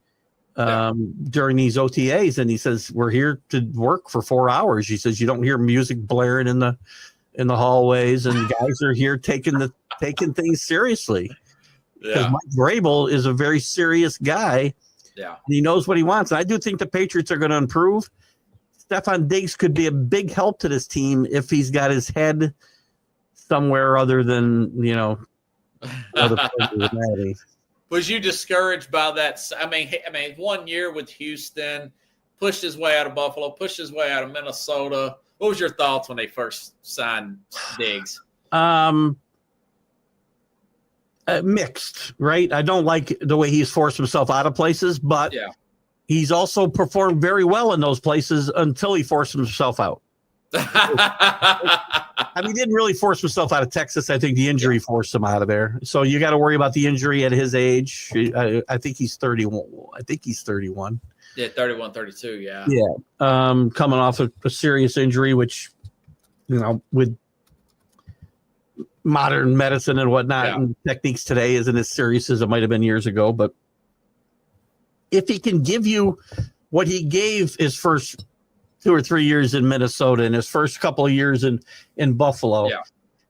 during these OTAs. And he says, we're here to work for 4 hours. He says, you don't hear music blaring in the hallways, and guys are here taking things seriously. Because Mike Vrabel is a very serious guy. Yeah. And he knows what he wants. And I do think the Patriots are going to improve. Stephon Diggs could be a big help to this team if he's got his head somewhere other than, other places. Was you discouraged by that? I mean, 1 year with Houston, pushed his way out of Buffalo, pushed his way out of Minnesota. What was your thoughts when they first signed Diggs? Mixed, right? I don't like the way he's forced himself out of places, but he's also performed very well in those places until he forced himself out. He didn't really force himself out of Texas. I think the injury forced him out of there. So you got to worry about the injury at his age. I think he's 31. Yeah, 31, 32, yeah. Yeah. Coming off a serious injury, which, with modern medicine and whatnot, Yeah. and techniques today isn't as serious as it might have been years ago. But if he can give you what he gave his first 2 or 3 years in Minnesota and his first couple of years in Buffalo, Yeah.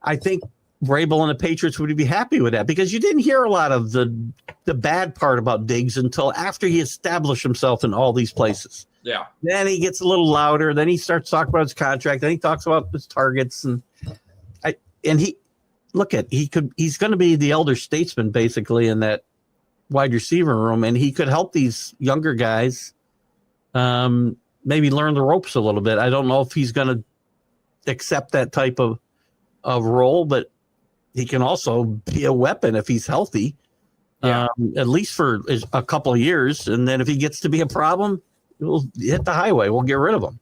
I think Vrabel and the Patriots would be happy with that, because you didn't hear a lot of the bad part about Diggs until after he established himself in all these places. Yeah. Then he gets a little louder. Then he starts talking about his contract. Then he talks about his targets, he's going to be the elder statesman basically in that wide receiver room, and he could help these younger guys maybe learn the ropes a little bit. I don't know if he's going to accept that type of role, but he can also be a weapon if he's healthy, at least for a couple of years. And then if he gets to be a problem, we'll hit the highway. We'll get rid of him.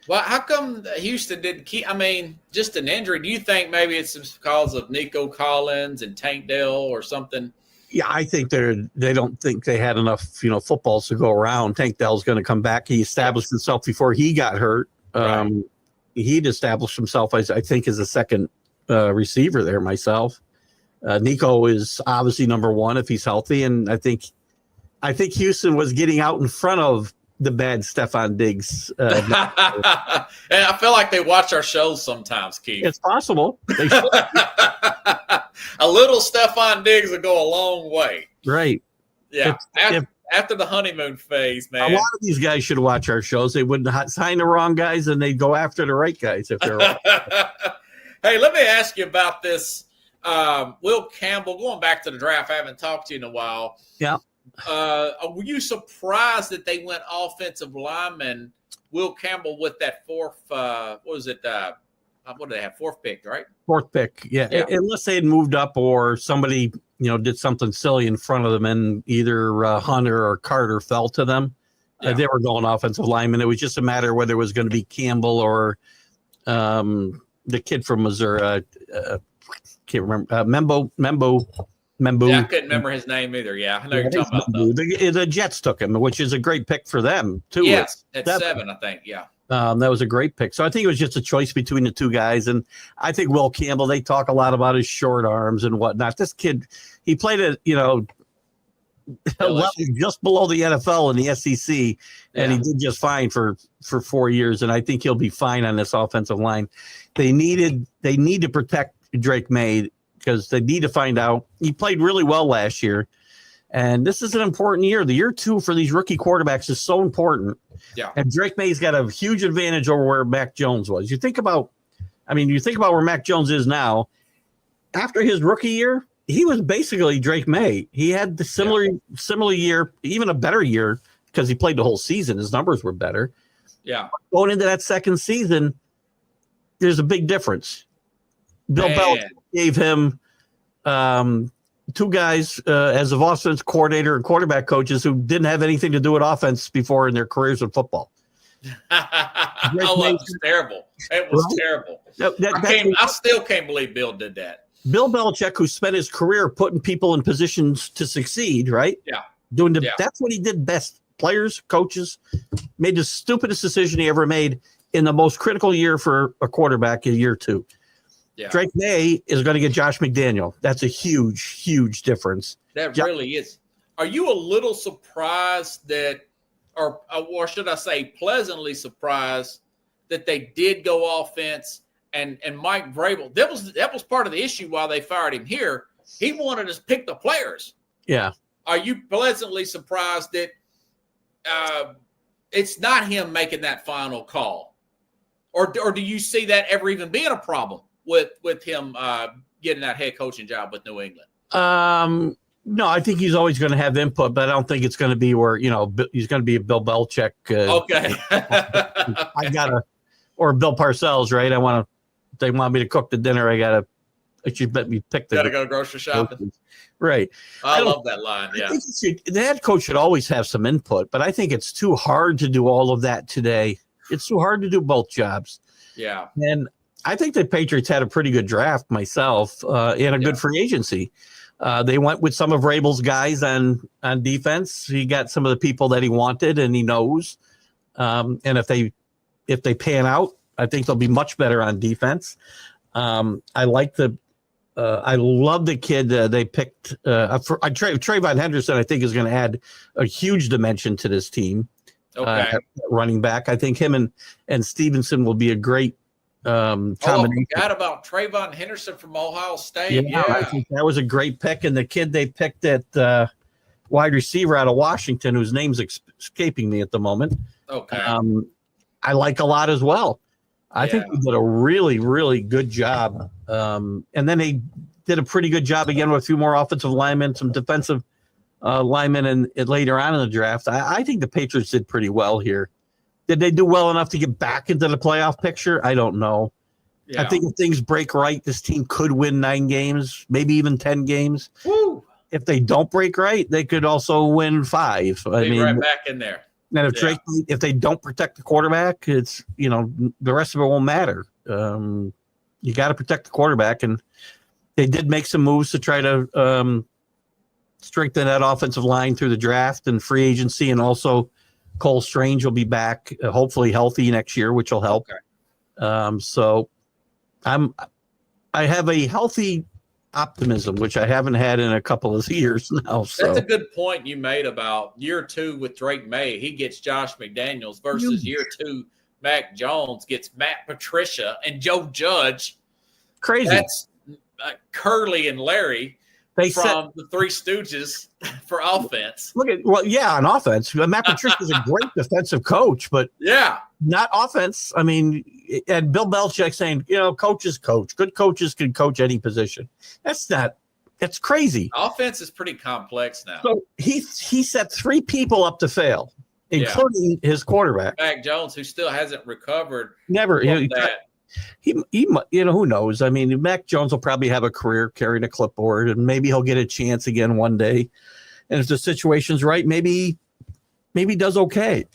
Well, how come Houston didn't keep? I mean, just an injury. Do you think maybe it's because of Nico Collins and Tank Dell or something? Yeah, I think they don't think they had enough, footballs to go around. Tank Dell's going to come back. He established himself before he got hurt. Right. He'd established himself, I think, as a second receiver there myself. Nico is obviously number one if he's healthy, and I think Houston was getting out in front of the bad Stephon Diggs. And I feel like they watch our shows sometimes, Keith. It's possible. They should. A little Stephon Diggs will go a long way. Right. Yeah. After the honeymoon phase, man. A lot of these guys should watch our shows. They wouldn't sign the wrong guys, and they'd go after the right guys if they're right. Hey, let me ask you about this. Will Campbell, going back to the draft, I haven't talked to you in a while. Yeah. Were you surprised that they went offensive lineman Will Campbell with that fourth? What was it? What did they have? Fourth pick, right? Fourth pick, yeah. Unless they had moved up or somebody, did something silly in front of them, and either Hunter or Carter fell to them. Yeah. They were going offensive lineman. It was just a matter of whether it was going to be Campbell or the kid from Missouri. Can't remember. Membo. Yeah, I couldn't remember his name either. Yeah, I know you're talking about the Jets took him, which is a great pick for them too. Yes, at 7, I think. Yeah. That was a great pick. So I think it was just a choice between the two guys. And I think Will Campbell, they talk a lot about his short arms and whatnot. This kid, he played at, just below the NFL in the SEC, and he did just fine for 4 years. And I think he'll be fine on this offensive line. They need to protect Drake May because they need to find out. He played really well last year. And this is an important year. The year 2 for these rookie quarterbacks is so important. Yeah. And Drake May's got a huge advantage over where Mac Jones was. You think about where Mac Jones is now. After his rookie year, he was basically Drake May. He had the similar year, even a better year, because he played the whole season. His numbers were better. Yeah. Going into that second season, there's a big difference. Bill Belichick gave him two guys as of offense coordinator and quarterback coaches who didn't have anything to do with offense before in their careers in football. It was terrible. It was terrible. I still can't believe Bill did that. Bill Belichick, who spent his career putting people in positions to succeed, right? Yeah. That's what he did best. Players, coaches, made the stupidest decision he ever made in the most critical year for a quarterback in year 2. Yeah. Drake May is going to get Josh McDaniel. That's a huge, huge difference. That really is. Are you a little surprised that, or should I say pleasantly surprised that they did go offense and Mike Vrabel, that was part of the issue why they fired him here. He wanted us to pick the players. Yeah. Are you pleasantly surprised that it's not him making that final call? Or do you see that ever even being a problem with him getting that head coaching job with New England? No, I think he's always going to have input, but I don't think it's going to be where, he's going to be a Bill Belichick. Okay. Or Bill Parcells, right? They want me to cook the dinner. I should let me pick the. Got to go grocery shopping. Right. I love that line. Yeah. I think the head coach should always have some input, but I think it's too hard to do all of that today. It's too hard to do both jobs. Yeah. And I think the Patriots had a pretty good draft myself and a good free agency. They went with some of Vrabel's guys on defense. He got some of the people that he wanted and he knows. And if they pan out, I think they'll be much better on defense. I like the I love the kid they picked. Trayvon Henderson, I think, is going to add a huge dimension to this team. Okay. Running back. I think him and Stevenson will be a great combination. I forgot about Trayvon Henderson from Ohio State. Yeah. I think that was a great pick. And the kid they picked at wide receiver out of Washington, whose name's escaping me at the moment. Okay. I like a lot as well. I think they did a really, really good job. And then they did a pretty good job again with a few more offensive linemen, some defensive linemen, and later on in the draft. I think the Patriots did pretty well here. Did they do well enough to get back into the playoff picture? I don't know. Yeah. I think if things break right, this team could win 9 games, maybe even 10 games. Woo. If they don't break right, they could also win 5. I mean, right back in there. And if they don't protect the quarterback, it's the rest of it won't matter. You got to protect the quarterback, and they did make some moves to try to strengthen that offensive line through the draft and free agency, and also Cole Strange will be back, hopefully healthy next year, which will help. Okay. So I have a healthy optimism, which I haven't had in a couple of years now. So that's a good point you made about year 2 with Drake May. He gets Josh McDaniels versus year 2, Mac Jones gets Matt Patricia and Joe Judge. Crazy. That's Curly and Larry from the Three Stooges for offense. On offense. Matt Patricia is a great defensive coach, but not offense. I mean, and Bill Belichick saying, coaches coach. Good coaches can coach any position. That's crazy. Offense is pretty complex now. So he set 3 people up to fail, including his quarterback, Mac Jones, who still hasn't recovered. Never. He who knows? I mean, Mac Jones will probably have a career carrying a clipboard, and maybe he'll get a chance again one day. And if the situation's right, maybe he does okay.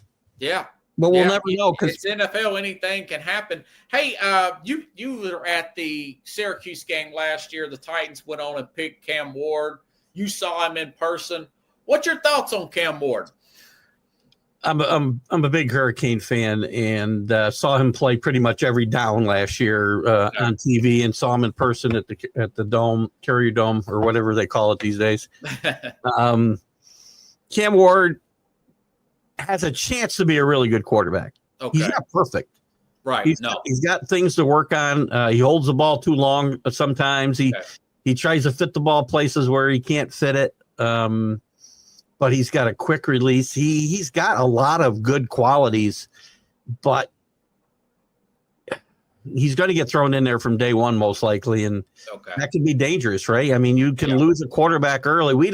Yeah. But we'll never know, because it's NFL. Anything can happen. Hey, you were at the Syracuse game last year. The Titans went on and picked Cam Ward. You saw him in person. What's your thoughts on Cam Ward? I'm a big Hurricane fan, and saw him play pretty much every down last year on TV, and saw him in person at the Dome, Carrier Dome, or whatever they call it these days. Cam Ward has a chance to be a really good quarterback. Okay. He's not perfect. Right. He's got things to work on. He holds the ball too long sometimes. He tries to fit the ball places where he can't fit it. But he's got a quick release. He's got a lot of good qualities, but he's going to get thrown in there from day one, most likely. And that can be dangerous, right? I mean, you can lose a quarterback early.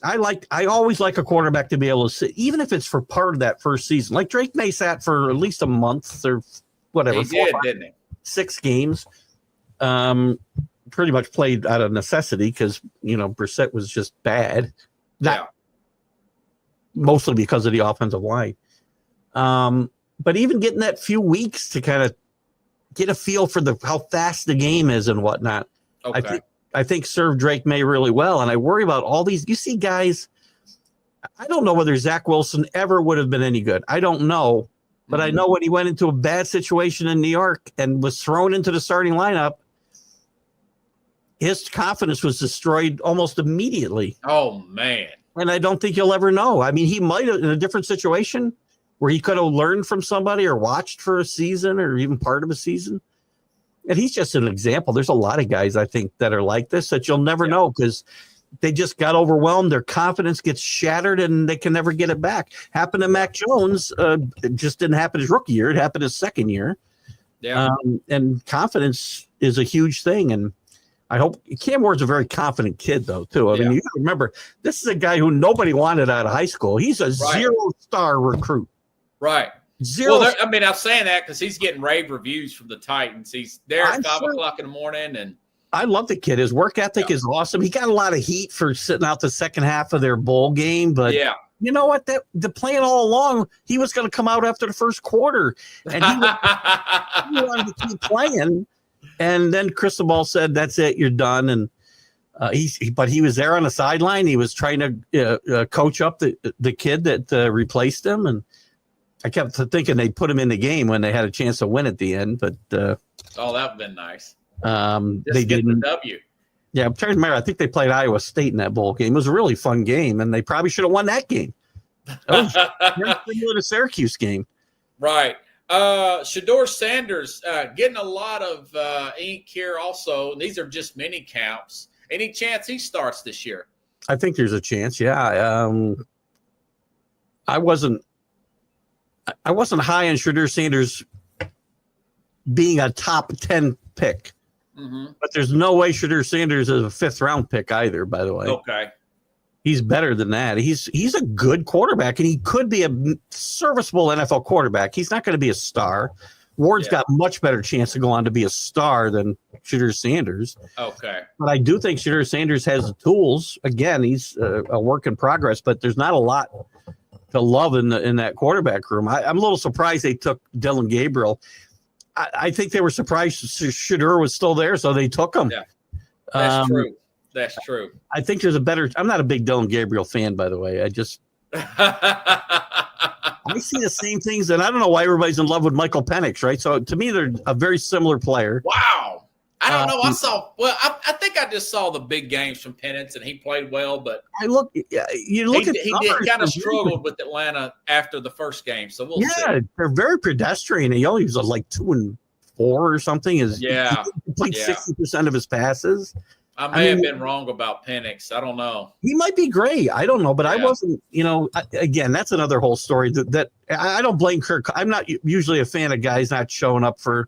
I always like a quarterback to be able to sit, even if it's for part of that first season. Like Drake May sat for at least a month or whatever. Didn't he? 6 games. Pretty much played out of necessity because, Brissett was just bad. Mostly because of the offensive line. But even getting that few weeks to kind of get a feel for how fast the game is and whatnot, I think served Drake May really well. And I worry about all these. You see guys, I don't know whether Zach Wilson ever would have been any good. I don't know. But I know when he went into a bad situation in New York and was thrown into the starting lineup, his confidence was destroyed almost immediately. Oh, man. And I don't think you'll ever know. I mean, he might have, in a different situation where he could have learned from somebody or watched for a season or even part of a season. And he's just an example. There's a lot of guys, I think, that are like this that you'll never know because they just got overwhelmed. Their confidence gets shattered and they can never get it back. Happened to Mac Jones. It just didn't happen his rookie year. It happened his second year. Yeah. And confidence is a huge thing. And I hope Cam Ward's a very confident kid, though, too. I mean, you got to remember, this is a guy who nobody wanted out of high school. He's a 0-star recruit. Right. Zero. Well, I'm saying that because he's getting rave reviews from the Titans. He's there at 5 o'clock in the morning. And I love the kid. His work ethic is awesome. He got a lot of heat for sitting out the second half of their bowl game. But you know what? The plan all along, he was going to come out after the first quarter. And he wanted to keep playing. And then Cristobal said, "That's it, you're done." And but he was there on the sideline. He was trying to coach up the kid that replaced him. And I kept thinking they'd put him in the game when they had a chance to win at the end. But that would have been nice. They didn't. The W. Yeah, I'm trying to remember. I think they played Iowa State in that bowl game. It was a really fun game, and they probably should have won that game. That was very similar to Syracuse game. Right. Shedeur Sanders getting a lot of ink here also. These are just mini camps. Any chance he starts this year? I think there's a chance, yeah. I wasn't high on Shedeur Sanders being a top 10 pick. Mm-hmm. But there's no way Shedeur Sanders is a 5th round pick either, by the way. Okay. He's better than that. He's a good quarterback, and he could be a serviceable NFL quarterback. He's not going to be a star. Ward's got much better chance to go on to be a star than Shedeur Sanders. Okay. But I do think Shedeur Sanders has the tools. Again, he's a work in progress, but there's not a lot to love in that quarterback room. I'm a little surprised they took Dillon Gabriel. I think they were surprised Shedeur was still there, so they took him. Yeah, that's true. That's true. I think there's a better. I'm not a big Dillon Gabriel fan, by the way. I see the same things, and I don't know why everybody's in love with Michael Penix, right? So to me, they're a very similar player. Wow. I don't know. I think I just saw the big games from Penix, and he played well, but he kind of struggled with Atlanta after the first game. So we'll see. They're very pedestrian. He only was like 2-4 or something. He played 60% of his passes. I may have been wrong about Penix. I don't know. He might be great. I don't know, but I wasn't. Again, that's another whole story. That I don't blame Kirk. I'm not usually a fan of guys not showing up for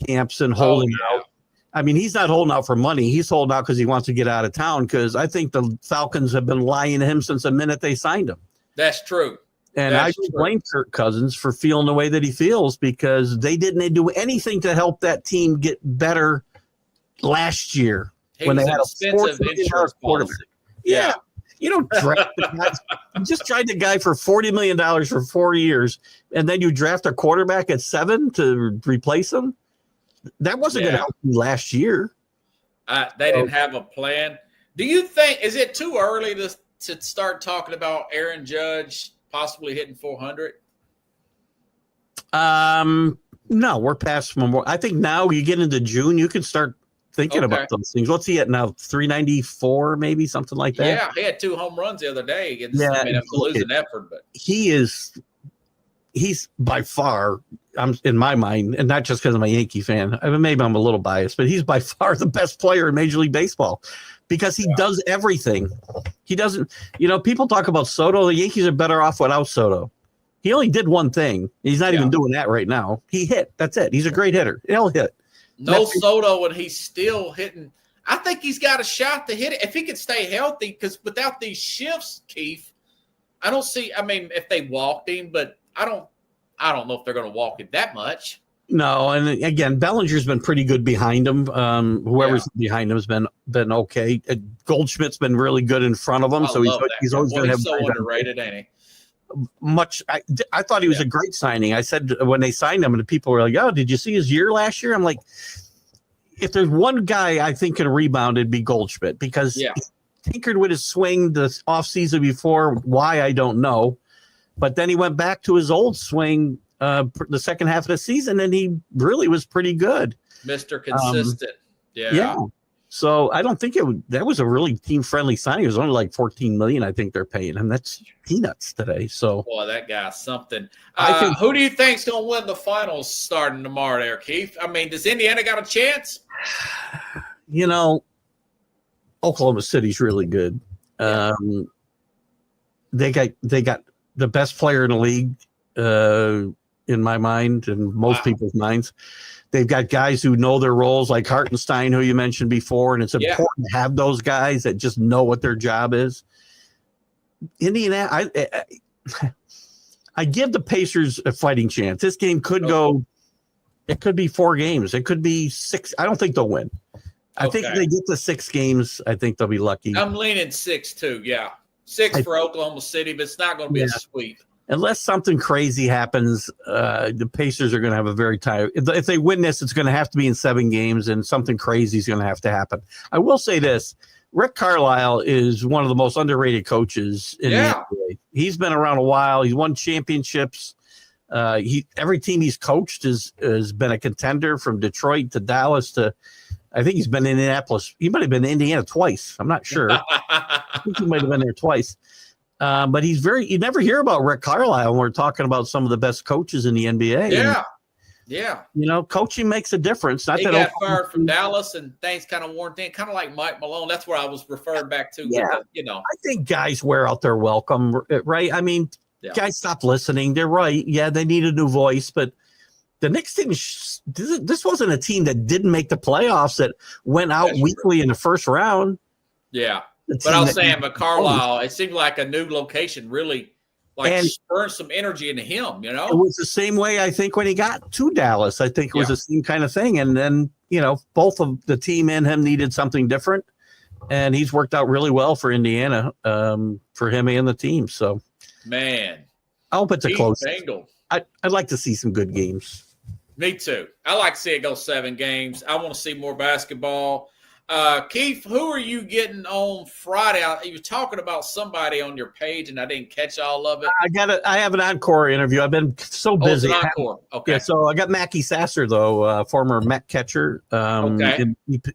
camps and holding out. I mean, he's not holding out for money. He's holding out because he wants to get out of town. Because I think the Falcons have been lying to him since the minute they signed him. That's true. And I don't blame Kirk Cousins for feeling the way that he feels, because they didn't do anything to help that team get better last year when they had a $4 million quarterback. Yeah. You don't draft the guy. You just tried the guy for $40 million for 4 years, and then you draft a quarterback at 7 to replace him. That wasn't going to help you last year. They didn't have a plan. Do you think, is it too early to start talking about Aaron Judge possibly hitting 400? No, we're past Memorial. I think now you get into June, you can start thinking about those things. What's he at now? 394, maybe something like that. Yeah, he had 2 home runs the other day against. I mean, it was a losing effort, but he's by far, I'm in my mind, and not just because I'm a Yankee fan. I mean, maybe I'm a little biased, but he's by far the best player in Major League Baseball because he does everything. He doesn't. People talk about Soto. The Yankees are better off without Soto. He only did one thing. He's not even doing that right now. He hit. That's it. He's a great hitter. He'll hit. No Soto, and he's still hitting. I think he's got a shot to hit it if he can stay healthy. Because without these shifts, Keith, I don't see. I mean, if they walked him, but I don't know if they're going to walk it that much. No, and again, Bellinger's been pretty good behind him. Whoever's behind him has been okay. Goldschmidt's been really good in front of him, so he's always going to have. He's so underrated, ain't he? I thought he was a great signing. I said when they signed him, and the people were like, "Oh, did you see his year last year?" I'm like, if there's one guy I think can rebound, it'd be Goldschmidt, because he tinkered with his swing the offseason before. Why, I don't know, but then he went back to his old swing the second half of the season, and he really was pretty good. Mr. Consistent. Yeah. So I don't think that was a really team-friendly signing. It was only like $14 million, I think they're paying him. That's peanuts today. So, boy, that guy's something. Who do you think's going to win the finals starting tomorrow there, Keith? I mean, does Indiana got a chance? Oklahoma City's really good. They got the best player in the league, in my mind and most people's minds. They've got guys who know their roles, like Hartenstein, who you mentioned before, and it's important to have those guys that just know what their job is. Indiana, I give the Pacers a fighting chance. This game could go. It could be 4 games. It could be 6. I don't think they'll win. I think if they get to 6 games, I think they'll be lucky. I'm leaning 6 too. Yeah, 6 for Oklahoma City, but it's not going to be a sweep. Unless something crazy happens, the Pacers are going to have a very tight. If they win this, it's going to have to be in 7 games, and something crazy is going to have to happen. I will say this: Rick Carlisle is one of the most underrated coaches in the NBA. He's been around a while. He's won championships. Every team he's coached has been a contender, from Detroit to Dallas to, I think he's been in Indianapolis. He might have been in Indiana twice. I'm not sure. I think he might have been there twice. But you never hear about Rick Carlisle when we're talking about some of the best coaches in the NBA. Yeah. Yeah. You know, coaching makes a difference. He got fired from Dallas and things kind of worn thin, kind of like Mike Malone. That's where I was referring back to. Yeah. I think guys wear out their welcome, right? I mean, guys stop listening. They're right. Yeah, they need a new voice. But the Knicks didn't this wasn't a team that didn't make the playoffs, that went out weekly in the first round. Yeah. But I was saying, but Carlisle, it seemed like a new location really spurred some energy into him, you know? It was the same way, I think, when he got to Dallas. I think it was the same kind of thing. And then, both of the team and him needed something different. And he's worked out really well for Indiana, for him and the team. So, man, I hope it's a close. I'd like to see some good games. Me too. I like to see it go 7 games. I want to see more basketball. Keith, who are you getting on Friday? You were talking about somebody on your page, and I didn't catch all of it. I have an encore interview. I've been so busy. It's an encore. Okay. Yeah, so I got Mackie Sasser, though, former Met catcher. Okay.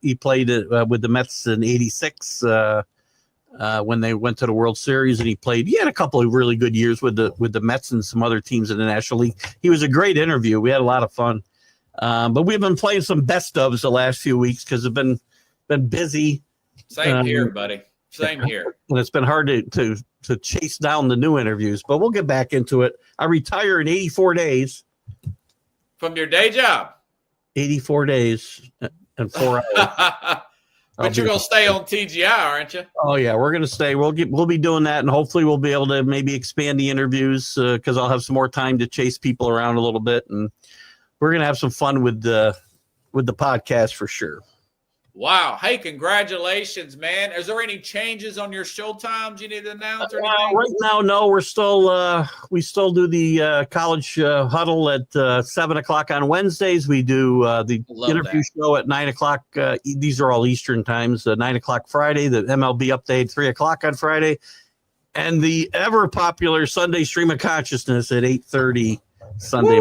He played with the Mets in '86 when they went to the World Series, and he had a couple of really good years with the Mets and some other teams in the National League. He was a great interview. We had a lot of fun. But we've been playing some best ofs the last few weeks because it's been busy. Same here, buddy. Same here. And it's been hard to chase down the new interviews, but we'll get back into it. I retire in 84 days. From your day job? 84 days and 4 hours. But you're going to stay on TGI, aren't you? Oh, yeah. We're going to stay. We'll be doing that, and hopefully we'll be able to maybe expand the interviews because I'll have some more time to chase people around a little bit, and we're going to have some fun with the podcast for sure. Wow. Hey, congratulations, man. Is there any changes on your show times you need to announce or anything? Right now, no. We still do the college huddle at 7:00 on Wednesdays. We do the interview show at 9:00. These are all Eastern times. 9:00 Friday, the MLB update, 3:00 on Friday, and the ever popular Sunday Stream of Consciousness at 8:30 Sunday,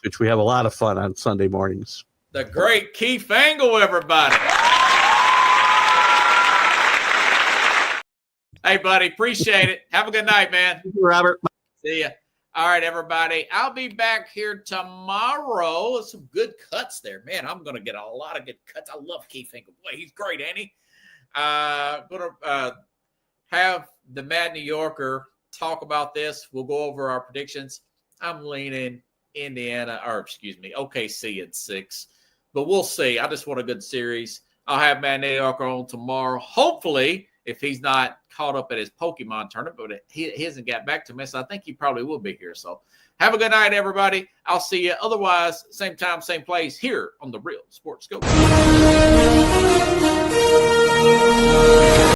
which we have a lot of fun on Sunday mornings. The great Keith Angle, everybody. Hey, buddy, appreciate it. Have a good night, man. Thank you, Robert. See ya. All right, everybody. I'll be back here tomorrow. Some good cuts there. Man, I'm going to get a lot of good cuts. I love Keith Angle. Boy, he's great, ain't he? Going to have the Mad New Yorker talk about this. We'll go over our predictions. I'm leaning OKC at 6. But we'll see. I just want a good series. I'll have Mad New Yorker on tomorrow. Hopefully, if he's not caught up at his Pokemon tournament, but he hasn't got back to me, so I think he probably will be here. So have a good night, everybody. I'll see you. Otherwise, same time, same place here on the Real Sports Scope.